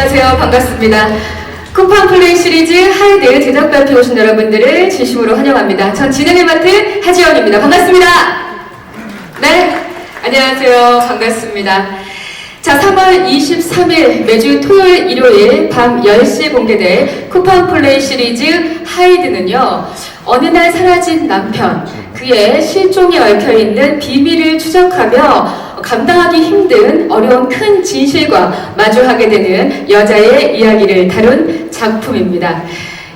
안녕하세요. 반갑습니다. 쿠팡 플레이 시리즈 하이드 제작 발표 오신 여러분들을 진심으로 환영합니다. 전 진행을 맡은 하지연입니다. 반갑습니다. 네, 안녕하세요. 반갑습니다. 자, 3월 23일 매주 토요일, 일요일 밤 10시에 공개될 쿠팡 플레이 시리즈 하이드는요, 어느 날 사라진 남편, 그의 실종에 얽혀있는 비밀을 추적하며 감당하기 힘든 어려운 큰 진실과 마주하게 되는 여자의 이야기를 다룬 작품입니다.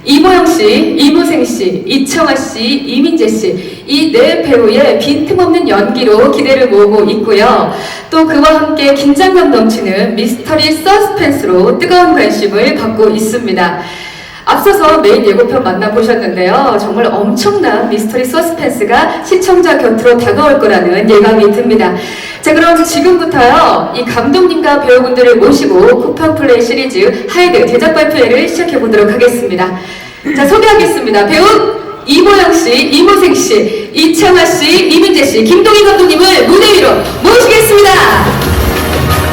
이보영 씨, 이무생 씨, 이청아 씨, 이민재 씨, 이 네 배우의 빈틈없는 연기로 기대를 모으고 있고요. 또 그와 함께 긴장감 넘치는 미스터리 서스펜스로 뜨거운 관심을 받고 있습니다. 앞서서 메인 예고편 만나보셨는데요. 정말 엄청난 미스터리 서스펜스가 시청자 곁으로 다가올 거라는 예감이 듭니다. 자, 그럼 지금부터요, 이 감독님과 배우분들을 모시고 쿠팡 플레이 시리즈 하이드 제작 발표회를 시작해보도록 하겠습니다. 자, 소개하겠습니다. 배우 이보영 씨, 이무생 씨, 이청아 씨, 이민재 씨, 김동희 감독님을 무대 위로 모시겠습니다.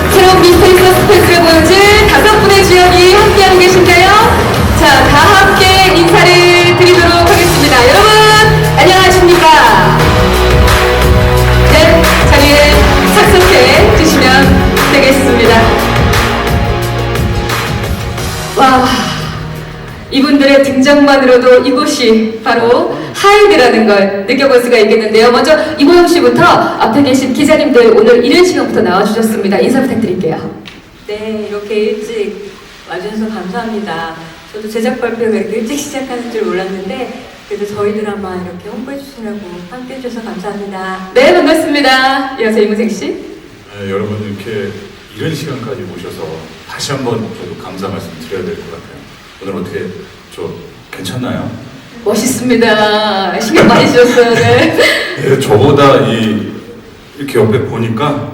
새로운 미스터리 서스펜스를 보여줄 5분의 주역이 함께하고 계신가요? 자, 다 함께 인사를 드리도록 하겠습니다. 여러분, 안녕하십니까? 네, 자리에 착석해 주시면 되겠습니다. 와, 이분들의 등장만으로도 이곳이 바로 하이드라는 걸 느껴볼 수가 있겠는데요. 먼저 이보영 씨부터 앞에 계신 기자님들 오늘 이른 시간부터 나와주셨습니다. 인사 부탁드릴게요. 네, 이렇게 일찍 와주셔서 감사합니다. 저도 제작 발표가 이렇게 일찍 시작하는 줄 몰랐는데 그래도 저희 드라마 이렇게 홍보해 주시려고 함께 해주셔서 감사합니다. 네, 반갑습니다. 이어서 이무생 씨. 네, 여러분 이렇게 이른 시간까지 모셔서 다시 한번 저도 감사 말씀 드려야 될 것 같아요. 오늘 어떻게 괜찮나요? 멋있습니다. 신경 많이 쓰셨어요. 네. 네, 저보다 이렇게 옆에 보니까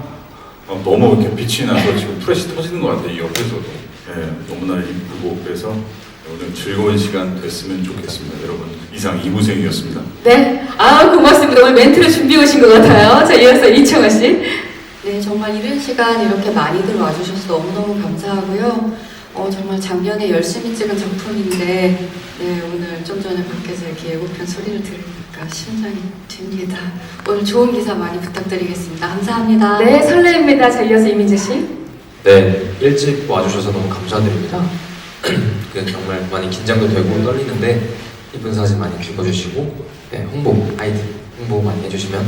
너무 이렇게 빛이 나서 지금 프레시 터지는 것 같아요. 이 옆에서도. 네, 너무나 이쁘고 그래서 오늘 즐거운 시간 됐으면 좋겠습니다. 여러분, 이상 이무생이었습니다. 네, 고맙습니다. 오늘 멘트를 준비해 오신 것 같아요. 자, 이어서 이청아 씨. 네, 정말 이른 시간 이렇게 많이들 와주셔서 너무너무 감사하고요. 정말 작년에 열심히 찍은 작품인데, 네, 오늘 좀 전에 밖에서 이렇게 예고편 소리를 들으니까 심장이 뜁니다. 오늘 좋은 기사 많이 부탁드리겠습니다. 감사합니다. 네, 설레입니다. 자, 이어서 이민재 씨. 네, 일찍 와주셔서 너무 감사드립니다. 정말 많이 긴장도 되고 떨리는데 이쁜 사진 많이 찍어주시고, 네, 하이드 홍보 많이 해주시면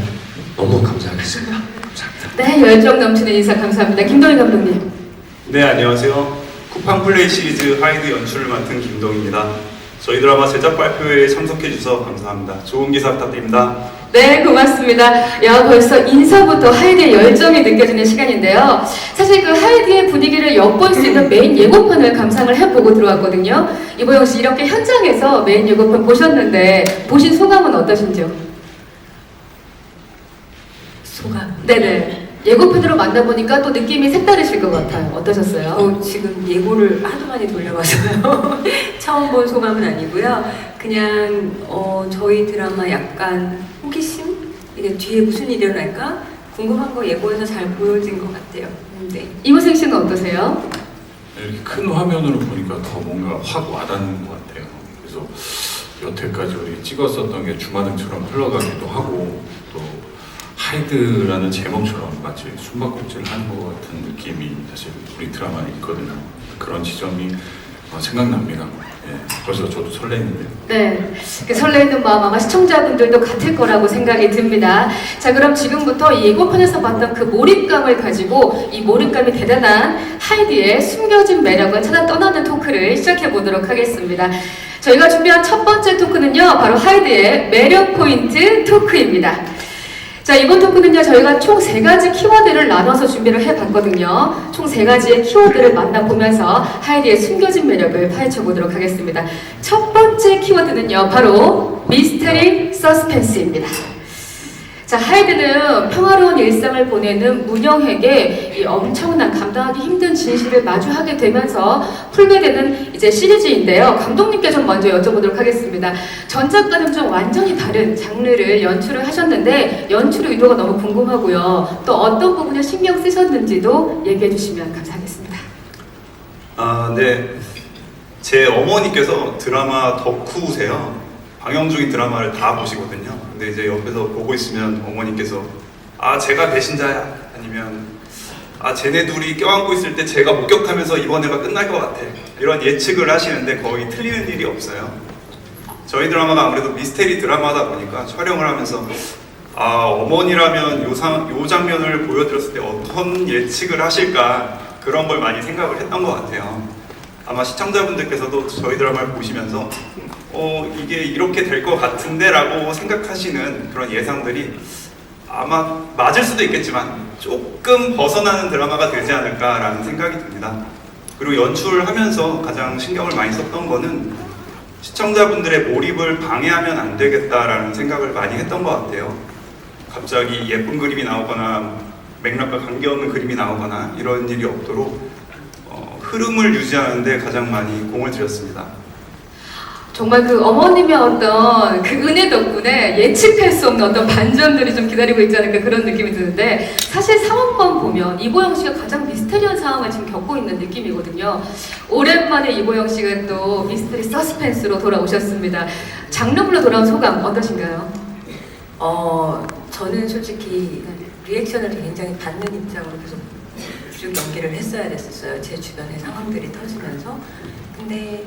너무 감사하겠습니다. 감사합니다. 네, 열정 넘치는 인사 감사합니다. 김동희 감독님. 네, 안녕하세요. 쿠팡 플레이 시리즈 하이드 연출을 맡은 김동희입니다. 저희 드라마 제작 발표회에 참석해 주셔서 감사합니다. 좋은 기사 부탁드립니다. 네, 고맙습니다. 야, 벌써 인사부터 하이드의 열정이 느껴지는 시간인데요. 사실 그 하이드의 분위기를 엿볼 수 있는 메인 예고편을 감상을 해보고 들어왔거든요. 이보영 씨, 이렇게 현장에서 메인 예고편 보셨는데 보신 소감은 어떠신지요? 소감. 네네. 예고편으로 만나보니까 또 느낌이 색다르실 것 같아요. 어떠셨어요? 지금 예고를 하도 많이 돌려봐서요. 처음 본 소감은 아니고요. 그냥 저희 드라마 약간 호기심? 이게 뒤에 무슨 일이 일어날까? 궁금한 거 예고에서 잘 보여진 것 같아요. 네. 이무생 씨는 어떠세요? 이렇게 큰 화면으로 보니까 더 뭔가 확 와닿는 것 같아요. 그래서 여태까지 우리 찍었었던 게 주마등처럼 흘러가기도 하고 또 하이드라는 제목처럼 마치 숨바꼭질 하는 것 같은 느낌이 사실 우리 드라마에 있거든요. 그런 지점이 생각납니다. 예, 벌써 저도 설레는데요. 네, 그 설레는 마음 아마 시청자분들도 같을 거라고 생각이 듭니다. 자, 그럼 지금부터 이 예고편에서 봤던 그 몰입감을 가지고 이 몰입감이 대단한 하이드의 숨겨진 매력을 찾아 떠나는 토크를 시작해 보도록 하겠습니다. 저희가 준비한 첫 번째 토크는요, 바로 하이드의 매력 포인트 토크입니다. 자, 이번 토크는요, 저희가 총 3가지 키워드를 나눠서 준비를 해봤거든요. 총 3가지의 키워드를 만나보면서 하이드의 숨겨진 매력을 파헤쳐보도록 하겠습니다. 첫 번째 키워드는요, 바로 미스터리 서스펜스입니다. 자, 하이드는 평화로운 일상을 보내는 문영에게 이 엄청난 감당하기 힘든 진실을 마주하게 되면서 풀게 되는 이제 시리즈인데요. 감독님께 좀 먼저 여쭤보도록 하겠습니다. 전작과는 좀 완전히 다른 장르를 연출을 하셨는데 연출 의도가 너무 궁금하고요. 또 어떤 부분에 신경 쓰셨는지도 얘기해 주시면 감사하겠습니다. 네. 제 어머니께서 드라마 덕후세요. 방영 중인 드라마를 다 보시거든요. 근데 이제 옆에서 보고 있으면 어머니께서 아, 제가 배신자야. 아니면 아, 쟤네 둘이 껴안고 있을 때 제가 목격하면서 이번 회가 끝날 것 같아. 이런 예측을 하시는데 거의 틀리는 일이 없어요. 저희 드라마가 아무래도 미스테리 드라마다 보니까 촬영을 하면서 아, 어머니라면 요 장면을 보여드렸을 때 어떤 예측을 하실까 그런 걸 많이 생각을 했던 것 같아요. 아마 시청자분들께서도 저희 드라마를 보시면서 이게 이렇게 될 것 같은데 라고 생각하시는 그런 예상들이 아마 맞을 수도 있겠지만 조금 벗어나는 드라마가 되지 않을까라는 생각이 듭니다. 그리고 연출하면서 가장 신경을 많이 썼던 거는 시청자분들의 몰입을 방해하면 안 되겠다라는 생각을 많이 했던 것 같아요. 갑자기 예쁜 그림이 나오거나 맥락과 관계없는 그림이 나오거나 이런 일이 없도록 흐름을 유지하는 데 가장 많이 공을 들였습니다. 정말 그 어머님의 어떤 그 은혜 덕분에 예측할 수 없는 어떤 반전들이 좀 기다리고 있지 않을까 그런 느낌이 드는데 사실 상황만 보면 이보영 씨가 가장 미스테리한 상황을 지금 겪고 있는 느낌이거든요. 오랜만에 이보영 씨가 또 미스테리 서스펜스로 돌아오셨습니다. 장르물로 돌아온 소감 어떠신가요? 저는 솔직히 리액션을 굉장히 받는 입장으로 계속 쭉 연기를 했어야 됐었어요. 제 주변의 상황들이 터지면서. 근데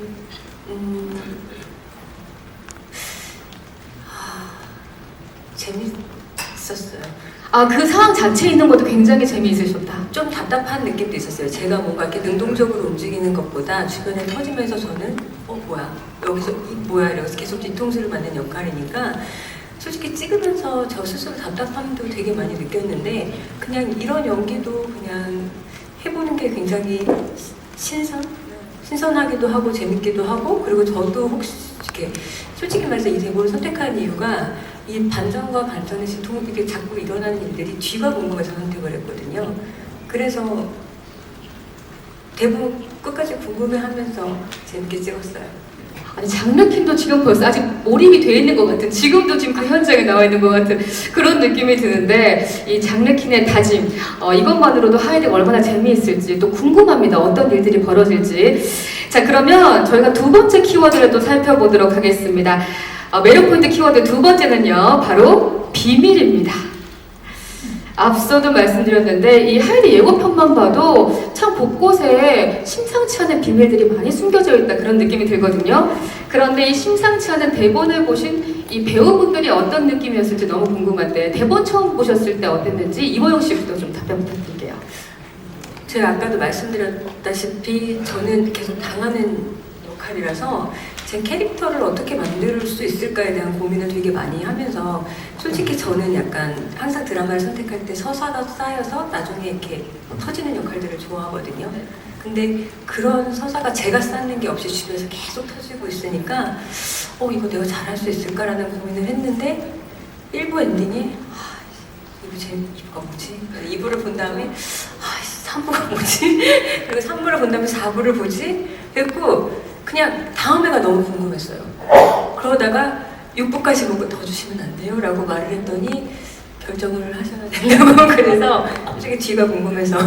재밌었어요. 아, 그 상황 자체에 있는 것도 굉장히 재미있으셨다. 좀 답답한 느낌도 있었어요. 제가 뭔가 이렇게 능동적으로 움직이는 것보다 주변에 터지면서 저는 뭐야 여기서 뭐야 이러면서 계속 뒤통수를 맞는 역할이니까 솔직히 찍으면서 저 스스로 답답함도 되게 많이 느꼈는데 그냥 이런 연기도 그냥 해보는 게 굉장히 신선하기도 하고 재밌기도 하고 그리고 저도 혹시 이렇게 솔직히 말해서 이 대본을 선택한 이유가 이 반전과 반전의 이게 자꾸 일어나는 일들이 뒤가 궁금해서 선택을 했거든요. 그래서 대본 끝까지 궁금해하면서 재밌게 찍었어요. 아니 장르킨도 지금 벌써 아직 몰입이 돼 있는 것 같은 지금도 지금 그 현장에 나와 있는 것 같은 그런 느낌이 드는데 이 장르킨의 다짐 이것만으로도 하이드가 얼마나 재미있을지 또 궁금합니다. 어떤 일들이 벌어질지. 자 그러면 저희가 두 번째 키워드를 또 살펴보도록 하겠습니다. 매력 포인트 키워드 두 번째는요 바로 비밀입니다. 앞서도 말씀드렸는데 이 하이드 예고편만 봐도 참 곳곳에 심상치 않은 비밀들이 많이 숨겨져 있다 그런 느낌이 들거든요. 그런데 이 심상치 않은 대본을 보신 이 배우분들이 어떤 느낌이었을지 너무 궁금한데 대본 처음 보셨을 때 어땠는지 이보영 씨부터 좀 답변 부탁드릴게요. 제가 아까도 말씀드렸다시피 저는 계속 당하는 역할이라서 제 캐릭터를 어떻게 만들 수 있을까에 대한 고민을 되게 많이 하면서 솔직히 저는 약간 항상 드라마를 선택할 때 서사가 쌓여서 나중에 이렇게 터지는 역할들을 좋아하거든요. 근데 그런 서사가 제가 쌓는 게 없이 주변에서 계속 터지고 있으니까 이거 내가 잘할 수 있을까라는 고민을 했는데 1부 엔딩이 2부가 뭐지? 2부를 본 다음에 3부가 뭐지? 그리고 3부를 본 다음에 4부를 보지? 그리고 그냥 다음 회가 너무 궁금했어요. 그러다가 6부까지 보고 더 주시면 안 돼요? 라고 말을 했더니 결정을 하셔야 된다고 그래서 솔직히 뒤가 궁금해서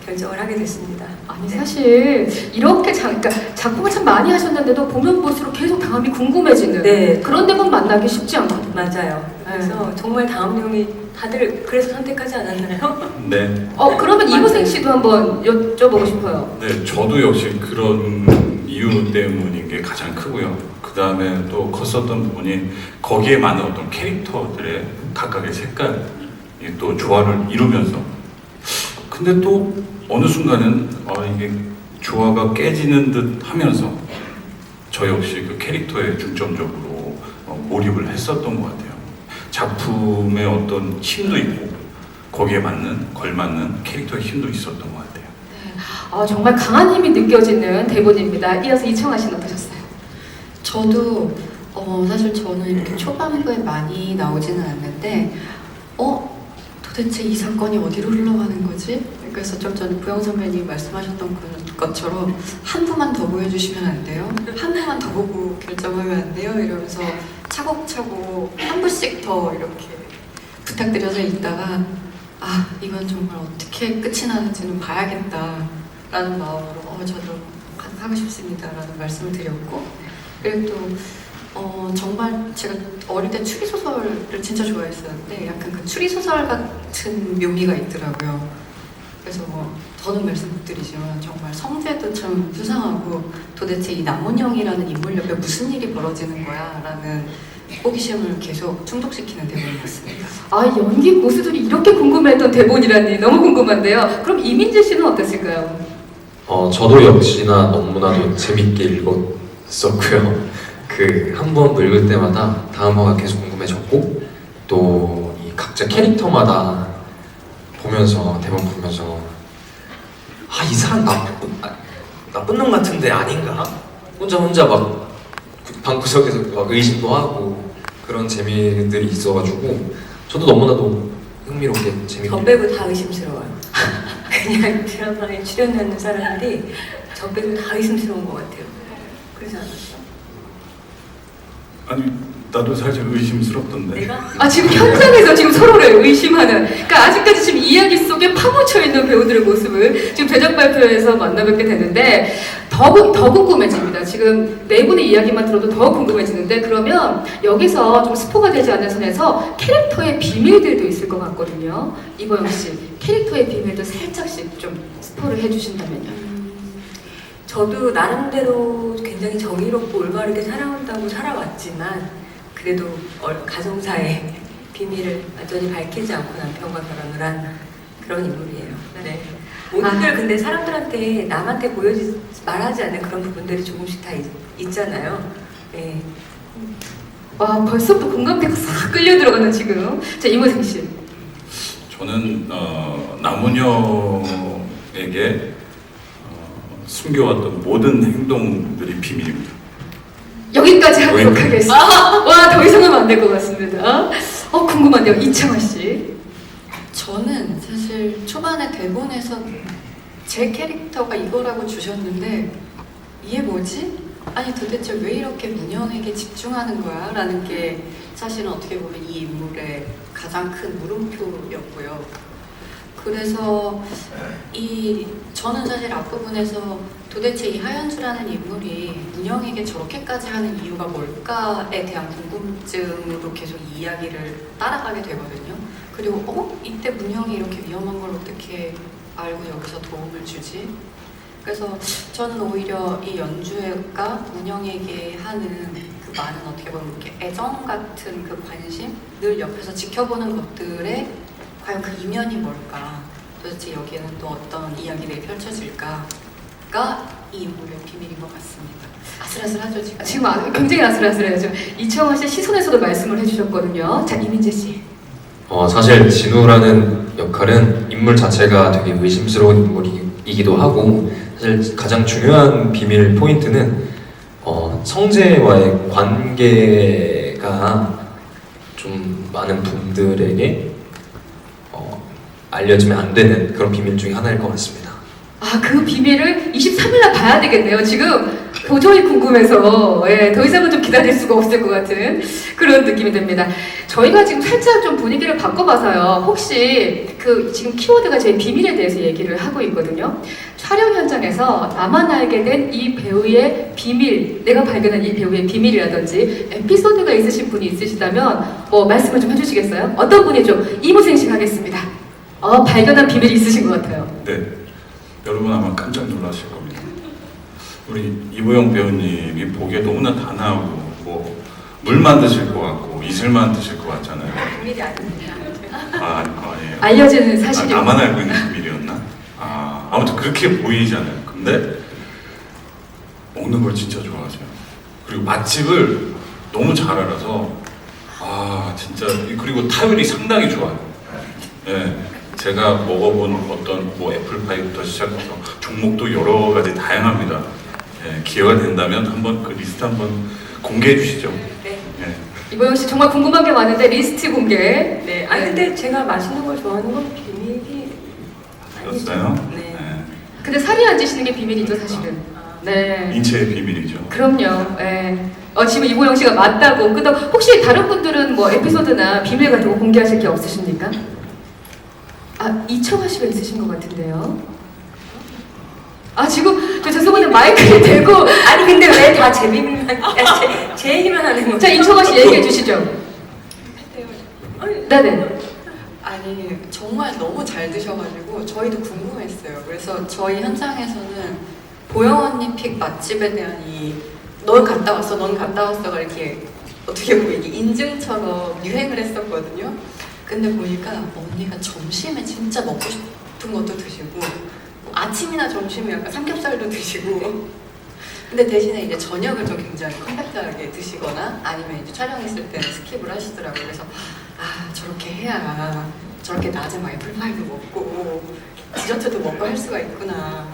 결정을 하게 됐습니다. 아니 사실 이렇게 그러니까 작품을 참 많이 하셨는데도 보면 볼수록 계속 다음이 궁금해지는 네. 그런 대본 만나기 쉽지 않거든요. 맞아요. 그래서 정말 다음 내용이 다들 그래서 선택하지 않았나요? 네. 그러면 이보생 씨도 한번 여쭤보고 싶어요. 네, 저도 역시 그런 이유 때문인 게 가장 크고요. 그 다음에 또 컸었던 부분이 거기에 맞는 어떤 캐릭터들의 각각의 색깔이 또 조화를 이루면서 근데 또 어느 순간은 이게 조화가 깨지는 듯 하면서 저 역시 그 캐릭터에 중점적으로 몰입을 했었던 것 같아요. 작품의 어떤 힘도 있고 거기에 맞는 걸맞는 캐릭터의 힘도 있었던 것 같아요. 정말 강한 힘이 느껴지는 대본입니다. 이어서 이청아 씨는 어떠셨어요? 저도 사실 저는 이렇게 초반부에 많이 나오지는 않는데 도대체 이 사건이 어디로 흘러가는 거지? 그래서 좀 전에 부영 선배님 말씀하셨던 것처럼 한 부만 더 보여주시면 안 돼요? 한 부만 더 보고 결정하면 안 돼요? 이러면서 차곡차곡 한 부씩 더 이렇게 부탁드려서 있다가 이건 정말 어떻게 끝이 나는지는 봐야겠다 라는 마음으로 저도 하고 싶습니다라는 말씀을 드렸고, 그리고 또 정말 제가 어릴 때 추리소설을 진짜 좋아했었는데 약간 그 추리소설 같은 묘미가 있더라고요. 그래서 뭐 더는 말씀 못 드리지만 정말 성재도 참 수상하고 도대체 이 남문영이라는 인물 옆에 무슨 일이 벌어지는 거야? 라는 호기심을 계속 충족시키는 대본이었습니다. 아, 연기 고수들이 이렇게 궁금했던 대본이라니 너무 궁금한데요. 그럼 이민재 씨는 어떠실까요? 저도 역시나 너무나도 재밌게 읽었었고요. 그 한 번 읽을 때마다 다음 화가 계속 궁금해졌고, 또 이 각자 캐릭터마다 보면서 대본 보면서 이 사람 나쁜 놈 같은데 아닌가? 혼자 막 방구석에서 막 의심도 하고 그런 재미들이 있어가지고 저도 너무나도 흥미롭게 재밌게. 저 빼고 다 의심스러워요. 그냥 드라마에 출연하는 사람들이 저 빼고 다 의심스러운 것 같아요. 그러지 않았어? 아니 나도 사실 의심스럽던데. 내가? 지금 현장에서 지금 서로를 의심하는, 그러니까 아직까지 지금 이야기 속에 파묻혀 있는 배우들의 모습을 지금 대작 발표에서 만나뵙게 되는데 더 궁금해집니다. 지금 네 분의 이야기만 들어도 더 궁금해지는데, 그러면 여기서 좀 스포가 되지 않는 선에서 캐릭터의 비밀들도 있을 것 같거든요. 이보영 씨, 캐릭터의 비밀도 살짝씩 좀 스포를 해주신다면요. 저도 나름대로 굉장히 정의롭고 올바르게 살아온다고 살아왔지만 그래도 가정사의 비밀을 완전히 밝히지 않고 남편과 결혼을 한 그런 인물이에요. 네. 모두들 근데 사람들한테 남한테 말하지 않는 그런 부분들이 조금씩 다 있잖아요. 네. 와, 벌써부터 공감대가 싹 끌려 들어가는 지금. 자, 이모생 씨. 저는 남은여에게 숨겨왔던 모든 행동들이 비밀입니다. 여기까지 하도록 하겠습니다. 와, 더 이상 하면 안 될 것 같습니다. 궁금한데요, 이창화 씨. 저는 사실 초반에 대본에서 제 캐릭터가 이거라고 주셨는데 이게 뭐지? 아니 도대체 왜 이렇게 문영에게 집중하는 거야? 라는 게 사실은 어떻게 보면 이 인물의 가장 큰 물음표였고요. 그래서 저는 사실 앞부분에서 도대체 이 하연수라는 인물이 문영에게 저렇게까지 하는 이유가 뭘까에 대한 궁금증으로 계속 이 이야기를 따라가게 되거든요. 그리고 이때 문영이 이렇게 위험한 걸 어떻게 알고 여기서 도움을 주지? 그래서 저는 오히려 이 연주가 문영에게 하는 그 많은 어떻게 보면 이렇게 애정 같은 그 관심, 늘 옆에서 지켜보는 것들에 과연 그 이면이 뭘까? 도대체 여기에는 또 어떤 이야기들이 펼쳐질까가 이 인물의 비밀인 것 같습니다. 아슬아슬하죠 지금? 지금 굉장히 아슬아슬해요. 이창화 씨 시선에서도 말씀을 해주셨거든요. 자, 이민재 씨. 사실 진우라는 역할은 인물 자체가 되게 의심스러운 인물이기도 하고, 사실 가장 중요한 비밀 포인트는 성재와의 관계가 좀 많은 분들에게 알려지면 안 되는 그런 비밀 중에 하나일 것 같습니다. 그 비밀을 23일날 봐야 되겠네요. 지금 도저히 궁금해서 더 이상은 좀 기다릴 수가 없을 것 같은 그런 느낌이 듭니다. 저희가 지금 살짝 좀 분위기를 바꿔봐서요. 혹시 지금 키워드가 제 비밀에 대해서 얘기를 하고 있거든요. 촬영 현장에서 나만 알게 된 이 배우의 비밀, 내가 발견한 이 배우의 비밀이라든지 에피소드가 있으신 분이 있으시다면 말씀을 좀 해주시겠어요? 어떤 분이 좀 이모생식 하겠습니다. 발견한 비밀이 있으신 것 같아요. 네, 여러분 아마 깜짝 놀라실 겁니다. 우리 이보영 배우님이 보기에 너무나 단아하고 물 만드실 것 같고 이슬만 드실 것 같잖아요. 비밀이 아닙니다. 아니에요. 알려지는 사실이. 나만 알고 있는 비밀이었나? 아무튼 그렇게 보이잖아요. 근데 먹는 걸 진짜 좋아하세요. 그리고 맛집을 너무 잘 알아서 진짜, 그리고 타율이 상당히 좋아요. 네, 제가 먹어본 어떤 애플파이부터 시작해서 종목도 여러 가지 다양합니다. 네, 기회가 된다면 한번 그 리스트 한번 공개해 주시죠. 네. 네. 이보영 씨 정말 궁금한 게 많은데 리스트 공개. 네. 근데 제가 맛있는 걸 좋아하는 건 비밀이 아니죠. 였어요? 네. 근데 살이 안 찌시는 게 비밀이죠, 사실은. 네. 인체의 비밀이죠. 그럼요. 예. 지금 이보영 씨가 맞다고. 근데 혹시 다른 분들은 에피소드나 비밀 같은 거 공개하실 게 없으십니까? 이청아 씨가 있으신 것 같은데요. 아 지금 저 죄송한데 마이크를 대고 아니 근데 왜 다 제 비밀만 제 얘기만 하는 거죠? 자 임청아 씨 얘기해 주시죠. 네네. 아니 정말 너무 잘 드셔가지고 저희도 궁금했어요. 그래서 저희 현장에서는 보영 언니 픽 맛집에 대한 넌 갔다 왔어, 넌 갔다 왔어가 이렇게 어떻게 보면 이게 인증처럼 유행을 했었거든요. 근데 보니까 언니가 점심에 진짜 먹고 싶은 것도 드시고 아침이나 점심에 약간 삼겹살도 드시고 근데 대신에 이제 저녁을 좀 굉장히 컴팩트하게 드시거나 아니면 이제 촬영했을 때는 스킵을 하시더라고요. 그래서 아 저렇게 해야 저렇게 낮에 많이 풀파이도 먹고 디저트도 먹고 할 수가 있구나.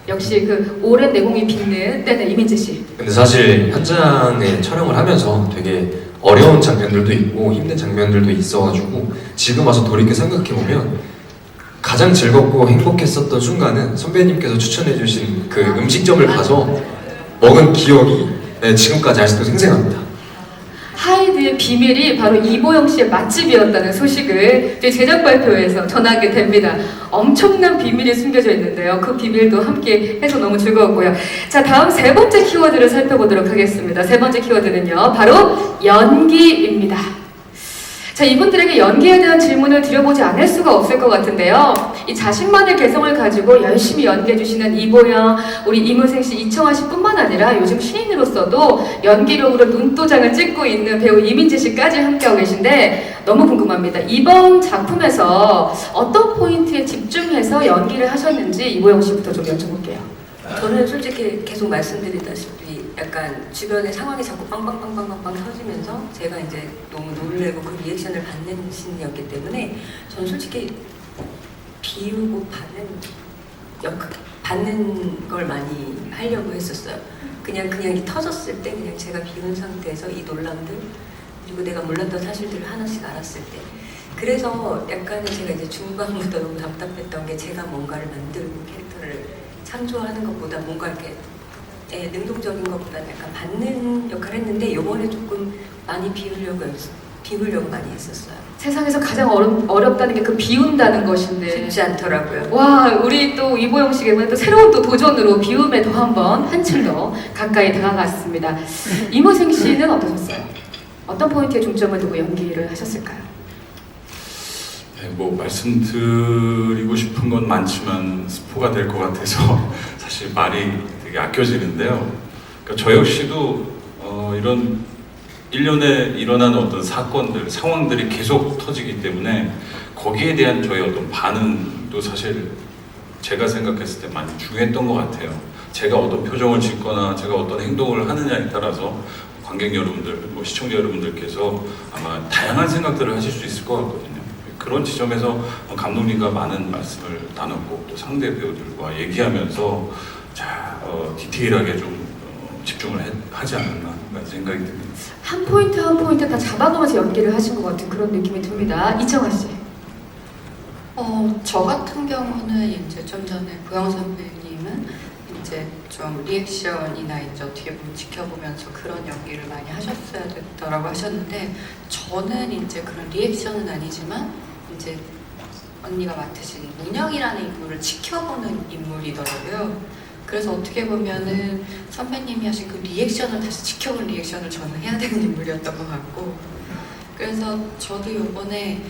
역시 그 오랜 내공이 빛는 네네 이민재 씨. 근데 사실 현장에 촬영을 하면서 되게 어려운 장면들도 있고 힘든 장면들도 있어가지고 지금 와서 돌이켜 생각해보면 가장 즐겁고 행복했었던 순간은 선배님께서 추천해주신 그 음식점을 가서 먹은 기억이 지금까지 아직도 생생합니다. 하이드의 비밀이 바로 이보영 씨의 맛집이었다는 소식을 저희 제작 발표에서 전하게 됩니다. 엄청난 비밀이 숨겨져 있는데요. 그 비밀도 함께 해서 너무 즐거웠고요. 자, 다음 세 번째 키워드를 살펴보도록 하겠습니다. 세 번째 키워드는요, 바로 연기입니다. 자, 이분들에게 연기에 대한 질문을 드려보지 않을 수가 없을 것 같은데요. 이 자신만의 개성을 가지고 열심히 연기해주시는 이보영, 우리 이문생 씨, 이청아 씨뿐만 아니라 요즘 신인으로서도 연기력으로 눈도장을 찍고 있는 배우 이민재 씨까지 함께하고 계신데 너무 궁금합니다. 이번 작품에서 어떤 포인트에 집중해서 연기를 하셨는지 이보영 씨부터 좀 여쭤볼게요. 저는 솔직히 계속 말씀드리다시피 약간 주변의 상황이 자꾸 빵빵빵빵빵빵 터지면서 제가 이제 너무 놀래고 그 리액션을 받는 신이었기 때문에 저는 솔직히 비우고 받는 걸 많이 하려고 했었어요. 그냥 이 터졌을 때 그냥 제가 비운 상태에서 이 놀람들 그리고 내가 몰랐던 사실들을 하나씩 알았을 때 그래서 약간은 제가 이제 중반부터 너무 답답했던 게 제가 뭔가를 만들고 캐릭터를 창조하는 것보다 뭔가 이렇게 능동적인 것보다 약간 받는 역할을 했는데 이번에 조금 많이 비우려고 많이 했었어요. 세상에서 가장 어렵다는 게 그 비운다는 것인데 쉽지 않더라고요. 와, 우리 또 이보영 씨에게는 또 새로운 또 도전으로 비움에 더 한층 더 가까이 다가갔습니다. 이문생 씨는 어떠셨어요? 어떤 포인트에 중점을 두고 연기를 하셨을까요? 네, 뭐 말씀드리고 싶은 건 많지만 스포가 될 것 같아서 사실 말이 되게 아껴지는데요. 그러니까 저 역시도 이런 일련에 일어나는 어떤 사건들, 상황들이 계속 터지기 때문에 거기에 대한 저의 어떤 반응도 사실 제가 생각했을 때 많이 중요했던 것 같아요. 제가 어떤 표정을 짓거나 제가 어떤 행동을 하느냐에 따라서 관객 여러분들, 뭐 시청자 여러분들께서 아마 다양한 생각들을 하실 수 있을 것 같거든요. 그런 지점에서 감독님과 많은 말씀을 나눴고 또 상대 배우들과 얘기하면서 디테일하게 좀 집중을 하지 않았나 생각이 듭니다. 한 포인트 한 포인트 다 잡아가면서 연기를 하신 것 같은 그런 느낌이 듭니다. 이청아 씨. 저 같은 경우는 이제 좀 전에 보영 선배님은 이제 좀 리액션이나 이제 어떻게 보면 지켜보면서 그런 연기를 많이 하셨어야 됐다라고 하셨는데 저는 이제 그런 리액션은 아니지만 이제 언니가 맡으신 문영이라는 인물을 지켜보는 인물이더라고요. 그래서 어떻게 보면은 선배님이 하신 그 리액션을 다시 지켜본 리액션을 저는 해야 되는 인물이었던 것 같고 그래서 저도 이번에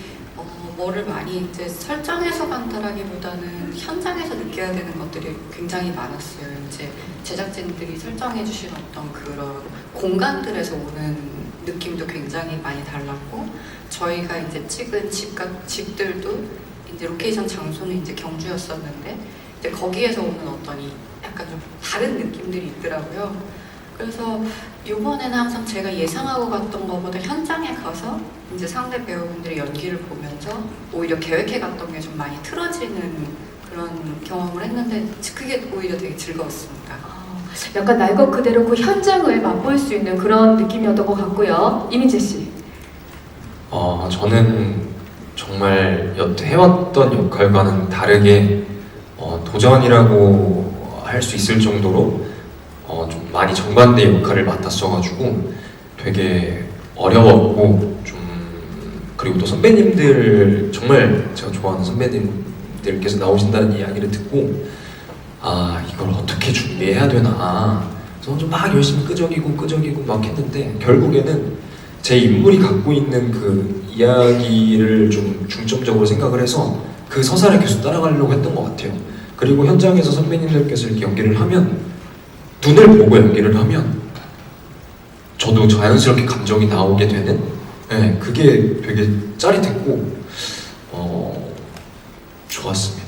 뭐를 많이 이제 설정해서 간다라기보다는 현장에서 느껴야 되는 것들이 굉장히 많았어요. 이제 제작진들이 설정해주신 어떤 그런 공간들에서 오는 느낌도 굉장히 많이 달랐고 저희가 이제 찍은 집들도 이제 로케이션 장소는 이제 경주였었는데 이제 거기에서 오는 어떤 약간 좀 다른 느낌들이 있더라고요. 그래서 이번에는 항상 제가 예상하고 갔던 것보다 현장에 가서 이제 상대 배우분들의 연기를 보면서 오히려 계획해 갔던 게 좀 많이 틀어지는 그런 경험을 했는데 그게 오히려 되게 즐거웠습니다. 약간 날 것 그대로 그 현장을 맛볼 수 있는 그런 느낌이었던 것 같고요. 이민재 씨. 저는 정말 여태 해왔던 역할과는 다르게 도전이라고 할 수 있을 정도로 좀 많이 정반대 역할을 맡았어가지고 되게 어려웠고 좀 그리고 또 선배님들 정말 제가 좋아하는 선배님들께서 나오신다는 이야기를 듣고 아 이걸 어떻게 준비해야 되나. 저는 좀 막 열심히 끄적이고 막 했는데 결국에는 제 인물이 갖고 있는 그 이야기를 좀 중점적으로 생각을 해서 그 서사를 계속 따라가려고 했던 것 같아요. 그리고 현장에서 선배님들께서 이렇게 연기를 하면 눈을 보고 연기를 하면 저도 자연스럽게 감정이 나오게 되는 그게 되게 짜릿했고 좋았습니다.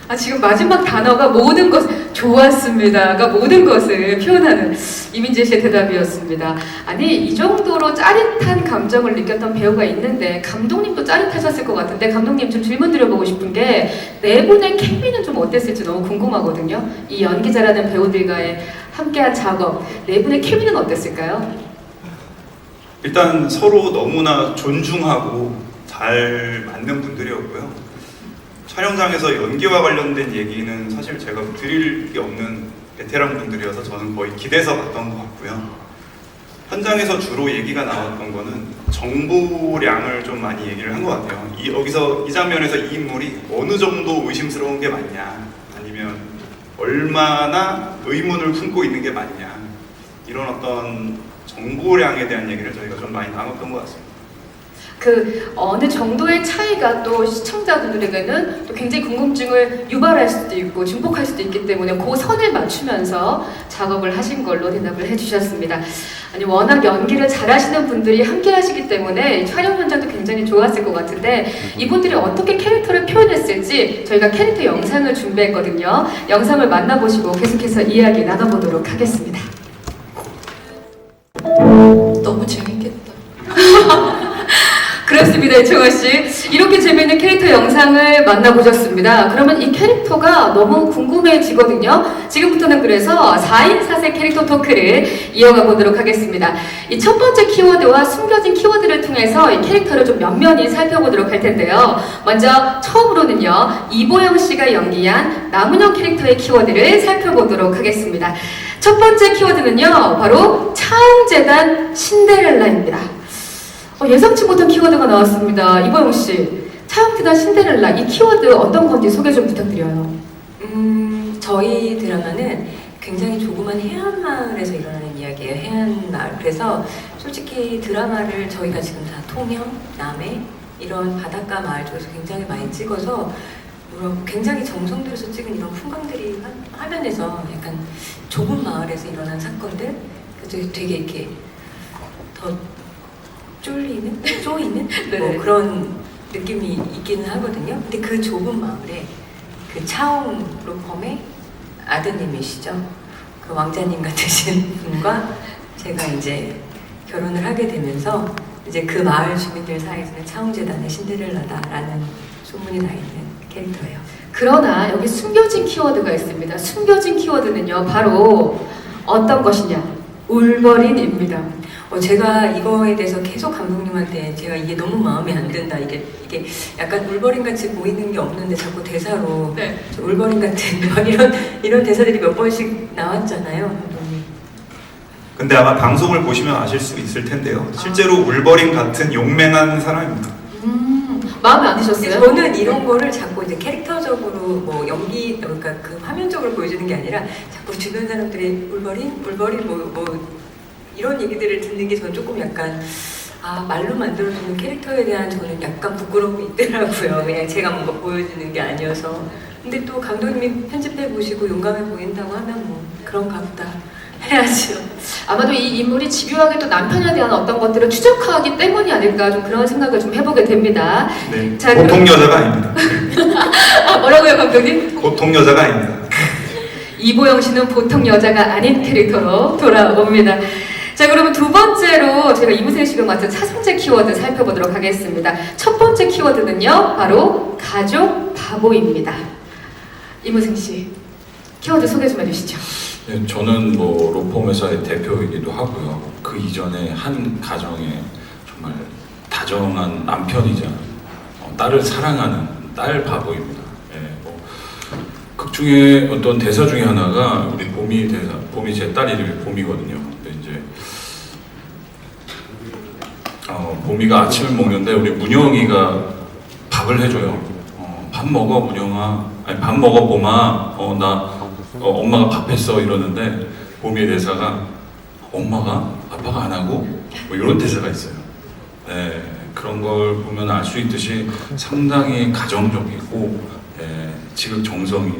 아, 지금 마지막 단어가 모든 것, 좋았습니다가 모든 것을 표현하는 이민재 씨의 대답이었습니다. 아니, 이 정도로 짜릿한 감정을 느꼈던 배우가 있는데, 감독님도 짜릿하셨을 것 같은데, 감독님 좀 질문 드려보고 싶은 게, 네 분의 케미는 좀 어땠을지 너무 궁금하거든요. 이 연기 잘하는 배우들과의 함께한 작업, 네 분의 케미는 어땠을까요? 일단 서로 너무나 존중하고 잘 맞는 분들이었고요. 촬영장에서 연기와 관련된 얘기는 사실 제가 드릴 게 없는 베테랑 분들이어서 저는 거의 기대서 봤던 것 같고요. 현장에서 주로 얘기가 나왔던 거는 정보량을 좀 많이 얘기를 한 것 같아요. 여기서 이 장면에서 이 인물이 어느 정도 의심스러운 게 맞냐, 아니면 얼마나 의문을 품고 있는 게 맞냐, 이런 어떤 정보량에 대한 얘기를 저희가 좀 많이 나눴던 것 같습니다. 그 어느 정도의 차이가 또 시청자분들에게는 또 굉장히 궁금증을 유발할 수도 있고 증폭할 수도 있기 때문에 그 선을 맞추면서 작업을 하신 걸로 대답을 해주셨습니다. 아니, 워낙 연기를 잘하시는 분들이 함께 하시기 때문에 촬영 현장도 굉장히 좋았을 것 같은데, 이분들이 어떻게 캐릭터를 표현했을지 저희가 캐릭터 영상을 준비했거든요. 영상을 만나보시고 계속해서 이야기 나눠보도록 하겠습니다. 너무 재밌겠다. 그렇습니다, 이청아 씨. 이렇게 재미있는 캐릭터 영상을 만나보셨습니다. 그러면 이 캐릭터가 너무 궁금해지거든요. 지금부터는 그래서 4인 4색 캐릭터 토크를 이어가 보도록 하겠습니다. 이 첫 번째 키워드와 숨겨진 키워드를 통해서 이 캐릭터를 좀 면면히 살펴보도록 할 텐데요. 먼저 처음으로는요, 이보영 씨가 연기한 남은영 캐릭터의 키워드를 살펴보도록 하겠습니다. 첫 번째 키워드는요, 바로 차웅재단 신데렐라입니다. 예상치 못한 키워드가 나왔습니다. 이보영 씨, 차용재단 신데렐라, 이 키워드 어떤 건지 소개 좀 부탁드려요. 저희 드라마는 굉장히 조그만 해안마을에서 일어나는 이야기예요. 해안마을. 그래서 솔직히 드라마를 저희가 지금 다 통영, 남해 이런 바닷가 마을 쪽에서 굉장히 많이 찍어서 굉장히 정성 들여서 찍은 이런 풍광들이 화면에서 약간 좁은 마을에서 일어난 사건들, 그래서 되게 이렇게 더 쪼이는 뭐 그런 느낌이 있기는 하거든요. 근데 그 좁은 마을에 그 차웅 로펌의 아드님이시죠. 그 왕자님 같으신 분과 제가 이제 결혼을 하게 되면서 이제 그 마을 주민들 사이에서는 차웅재단의 신데렐라다라는 소문이 나 있는 캐릭터예요. 그러나 여기 숨겨진 키워드가 있습니다. 숨겨진 키워드는요, 바로 어떤 것이냐? 울버린입니다. 제가 이거에 대해서 계속 감독님한테 제가 이게 너무 마음에 안 든다. 이게 약간 울버린 같이 보이는 게 없는데 자꾸 대사로 네. 울버린 같은 막 이런 대사들이 몇 번씩 나왔잖아요, 감독님. 근데 아마 방송을 보시면 아실 수 있을 텐데요. 실제로 울버린 같은 용맹한 사람입니다. 마음에 안 근데 드셨어요? 저는 이런 거를 자꾸 이제 캐릭터적으로 뭐 연기, 그러니까 그 화면적으로 보여주는 게 아니라 자꾸 주변 사람들이 울버린 뭐 이런 얘기들을 듣는 게 저는 조금 약간 말로 만들어주는 캐릭터에 대한 저는 약간 부끄러움이 있더라고요. 그냥 제가 뭔가 보여주는 게 아니어서. 근데 또 감독님이 편집해 보시고 용감해 보인다고 하면 뭐 그런가 보다 해야죠. 아마도 이 인물이 집요하게 또 남편에 대한 어떤 것들을 추적하기 때문이 아닐까, 좀 그런 생각을 좀 해보게 됩니다. 네, 자, 보통 여자가 아닙니다. 뭐라고요, 감독님? 보통 여자가 아닙니다. 이보영 씨는 보통 여자가 아닌 캐릭터로 돌아옵니다. 자, 그러면 두 번째로 제가 이무생 씨가 맡은 차승재 키워드 살펴보도록 하겠습니다. 첫 번째 키워드는요, 바로 가족 바보입니다. 이무생 씨, 키워드 소개 좀 해주시죠. 네, 저는 뭐 로펌 회사의 대표이기도 하고요. 그 이전에 한 가정에 정말 다정한 남편이자 딸을 사랑하는 딸 바보입니다. 극 중에 어떤 대사 중에 하나가 우리 봄이 대사, 봄이 제 딸 이름이 봄이거든요. 근데 이제 봄이가 아침을 먹는데 우리 문영이가 밥을 해줘요. 밥 밥 먹어 문영아, 아니 밥 먹어 봄아, 엄마가 밥 했어 이러는데 봄이의 대사가 엄마가 아빠가 안 하고 뭐 이런 대사가 있어요. 네, 그런 걸 보면 알 수 있듯이 상당히 가정적이고 지극정성이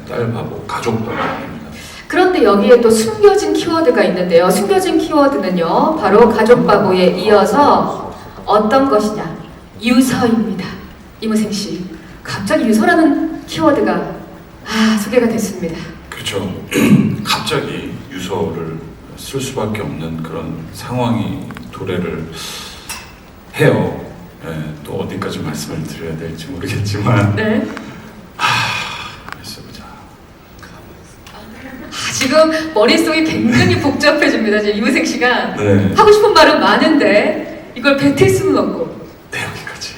딸 바보, 가족 바보입니다. 그런데 여기에 또 숨겨진 키워드가 있는데요. 숨겨진 키워드는요, 바로 가족 바보에 이어서 어떤 것이냐? 유서입니다. 이무생 씨, 갑자기 유서라는 키워드가 소개가 됐습니다. 그렇죠. 갑자기 유서를 쓸 수밖에 없는 그런 상황이 도래를 해요. 또 어디까지 말씀을 드려야 될지 모르겠지만 네. 있어보자. 지금 머릿속이 굉장히 복잡해집니다. 지금 이무생 씨가 네. 하고 싶은 말은 많은데 이걸 뱉을 수는 없고. 네, 여기까지.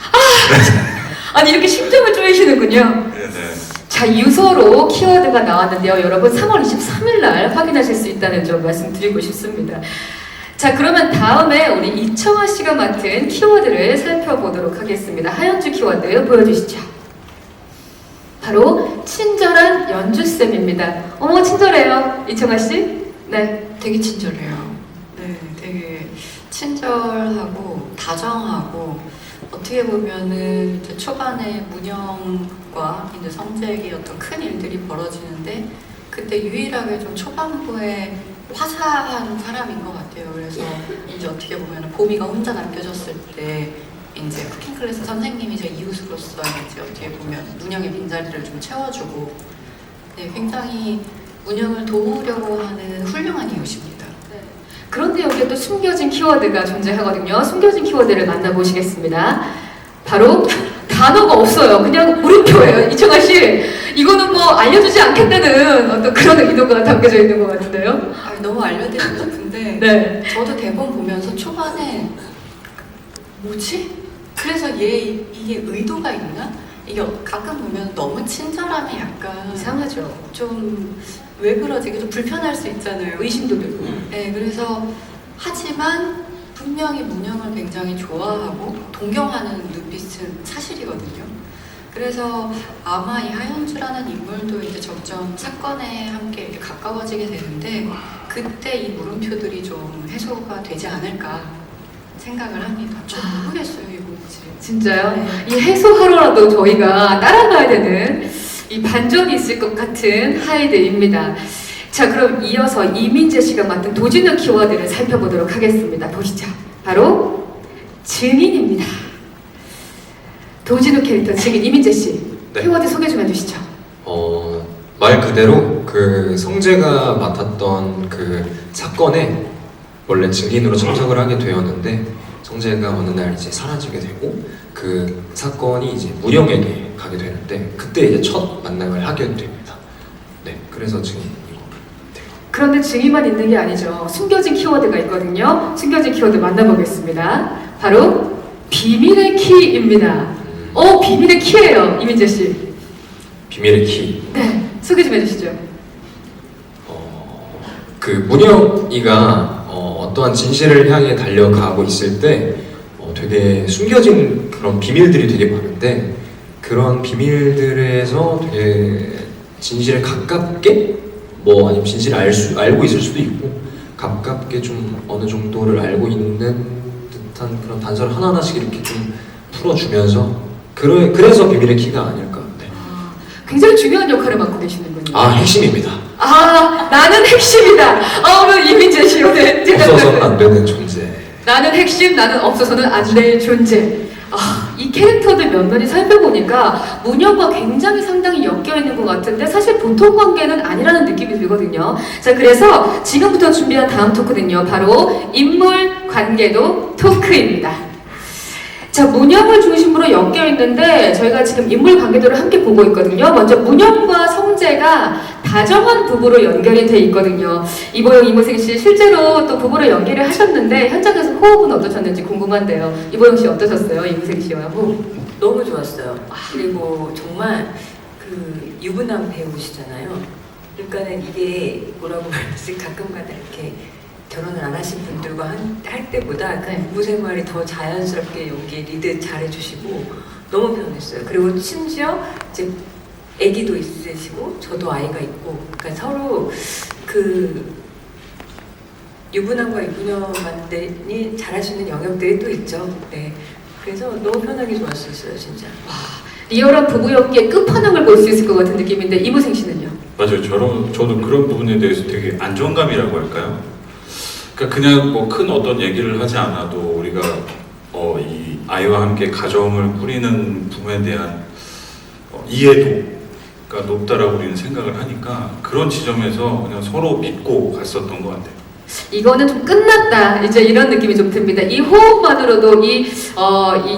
아니 이렇게 심정을 쪼이시는군요. 네네. 자, 유서로 키워드가 나왔는데요. 여러분 3월 23일 날 확인하실 수 있다는 점 말씀드리고 싶습니다. 자, 그러면 다음에 우리 이청아 씨가 맡은 키워드를 살펴보도록 하겠습니다. 하연주 키워드 보여주시죠. 바로 친절한 연주쌤입니다. 어머, 친절해요. 이청아 씨? 네. 되게 친절해요. 네, 되게 친절하고 다정하고 어떻게 보면은 이제 초반에 문영과 이제 성재에게 어떤 큰 일들이 벌어지는데 그때 유일하게 좀 초반부에 화사한 사람인 것 같아요. 그래서 이제 어떻게 보면은 봄이가 혼자 남겨졌을 때 이제 쿠킹 클래스 선생님이 제 이웃으로서 이제 어떻게 보면 문영의 빈자리를 좀 채워주고 네, 굉장히 문영을 도우려고 하는 훌륭한 이웃입니다. 그런데 여기에 또 숨겨진 키워드가 존재하거든요. 숨겨진 키워드를 만나보시겠습니다. 바로 단어가 없어요. 그냥 물음표예요. 이청아 씨, 이거는 뭐 알려주지 않겠다는 어떤 그런 의도가 담겨져 있는 것 같은데요. 너무 알려드리고 싶은데 네. 저도 대본 보면서 초반에 뭐지? 그래서 이게 의도가 있나? 이게 가끔 보면 너무 친절하면 약간 이상하죠. 좀 왜 그러지? 이게 좀 불편할 수 있잖아요. 의심도 되고. 네, 그래서 하지만 분명히 문영을 굉장히 좋아하고 동경하는 눈빛은 사실이거든요. 그래서 아마 이 하연주라는 인물도 이제 점점 사건에 함께 이렇게 가까워지게 되는데 그때 이 물음표들이 좀 해소가 되지 않을까 생각을 합니다. 저 모르겠어요, 이거 뭐지. 진짜요? 네. 이 해소하러라도 저희가 따라가야 되는 이 반전이 있을 것 같은 하이드입니다. 자, 그럼 이어서 이민재 씨가 맡은 도진우 키워드를 살펴보도록 하겠습니다. 보시죠. 바로 증인입니다. 도진우 캐릭터 증인 이민재 씨, 네. 키워드 소개 좀 해주시죠. 말 그대로 그 성재가 맡았던 그 사건에 원래 증인으로 참석을 하게 되었는데 성재가 어느 날 이제 사라지게 되고 그 사건이 이제 문영에게 가게 되는데 그때 이제 첫 만남을 하게 됩니다. 네, 그래서 증인이고 돼요. 그런데 증인만 있는 게 아니죠. 숨겨진 키워드가 있거든요. 숨겨진 키워드 만나보겠습니다. 바로 비밀의 키입니다. 비밀의 키예요, 이민재 씨. 비밀의 키. 네, 소개 좀 해주시죠. 그 문영이가 어떠한 진실을 향해 달려가고 있을 때 되게 숨겨진 그런 비밀들이 되게 많은데 그런 비밀들에서 되게 진실에 가깝게 뭐 아니면 진실을 알고 있을 수도 있고 가깝게 좀 어느 정도를 알고 있는 듯한 그런 단서를 하나하나씩 이렇게 좀 풀어주면서 그래서 비밀의 키가 아닐까. 네. 굉장히 중요한 역할을 맡고 계시는군요. 핵심입니다. 나는 핵심이다. 오늘 이민재 씨 오늘 없어서는 안 되는 존재. 나는 핵심, 나는 없어서는 안 될 존재. 이 캐릭터들 면면이 살펴보니까 문영과 굉장히 상당히 엮여있는 것 같은데 사실 보통 관계는 아니라는 느낌이 들거든요. 자, 그래서 지금부터 준비한 다음 토크는요. 바로 인물 관계도 토크입니다. 자, 문영을 중심으로 엮여있는데 저희가 지금 인물 관계도를 함께 보고 있거든요. 먼저 문영과 성재가 다정한 부부로 연결이 돼 있거든요. 이보영, 이무생 씨 실제로 또 부부로 연기를 하셨는데 현장에서 호흡은 어떠셨는지 궁금한데요. 이보영 씨 어떠셨어요? 이무생 씨와 호흡? 너무 좋았어요. 그리고 정말 그 유부남 배우시잖아요. 그러니까는 이게 뭐라고 말하지 가끔가다 이렇게 결혼을 안 하신 분들과 할 때보다 그 네. 부부 생활이 더 자연스럽게 연기 리드 잘해주시고 너무 편했어요. 그리고 심지어 이제 아기도 있으시고 저도 아이가 있고, 그러니까 서로 그 유부남과 유부녀만이 잘할 수 있는 영역들이 또 있죠. 네. 그래서 너무 편하게 좋았었어요, 진짜. 리얼한 부부 연기의 끝판왕을 볼 수 있을 것 같은 느낌인데 이무생 씨는요? 맞아요. 저도 그런 부분에 대해서 되게 안정감이라고 할까요? 그러니까 그냥 뭐 큰 어떤 얘기를 하지 않아도 우리가 이 아이와 함께 가정을 꾸리는 부분에 대한 이해도가 높다라고 우리는 생각을 하니까 그런 지점에서 그냥 서로 믿고 갔었던 것 같아요. 이거는 좀 끝났다. 이제 이런 느낌이 좀 듭니다. 이 호흡만으로도 이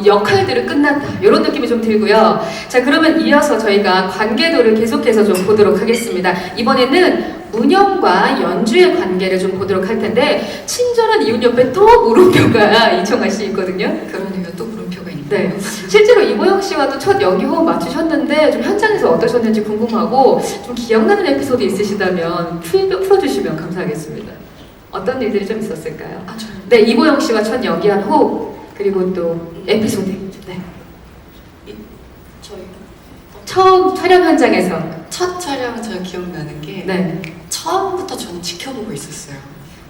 역할들은 끝났다. 이런 느낌이 좀 들고요. 자, 그러면 이어서 저희가 관계도를 계속해서 좀 보도록 하겠습니다. 이번에는 문영과 연주의 관계를 좀 보도록 할 텐데, 친절한 이웃 옆에 또 물음표가 이청아 씨 있거든요. 그러네요. 또 물음표가 있네요. 네. 실제로 이보영 씨와도 첫 연기 호흡 맞추셨는데 좀 현장에서 어떠셨는지 궁금하고 좀 기억나는 에피소드 있으시다면 풀어주시면 감사하겠습니다. 어떤 일들이 좀 있었을까요? 아, 저요? 네, 이보영 씨와 첫 연기한 호흡 그리고 또 에피소드. 네. 저희 처음 촬영 현장에서. 첫 촬영 제가 기억나는 게 네. 처음부터 저는 지켜보고 있었어요.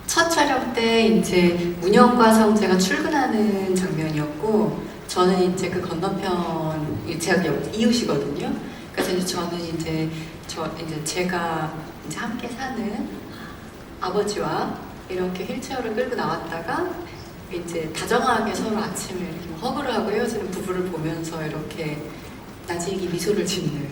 첫 촬영 때 이제 문영과 성재가 출근하는 장면이었고, 저는 이제 그 건너편 제가 이웃이거든요. 그래서 이제 저는 이제 제가 이제 함께 사는 아버지와 이렇게 휠체어를 끌고 나왔다가 이제 다정하게 서로 아침에 이렇게 허그를 하고 헤어지는 부부를 보면서 이렇게 나지기 미소를 짓는,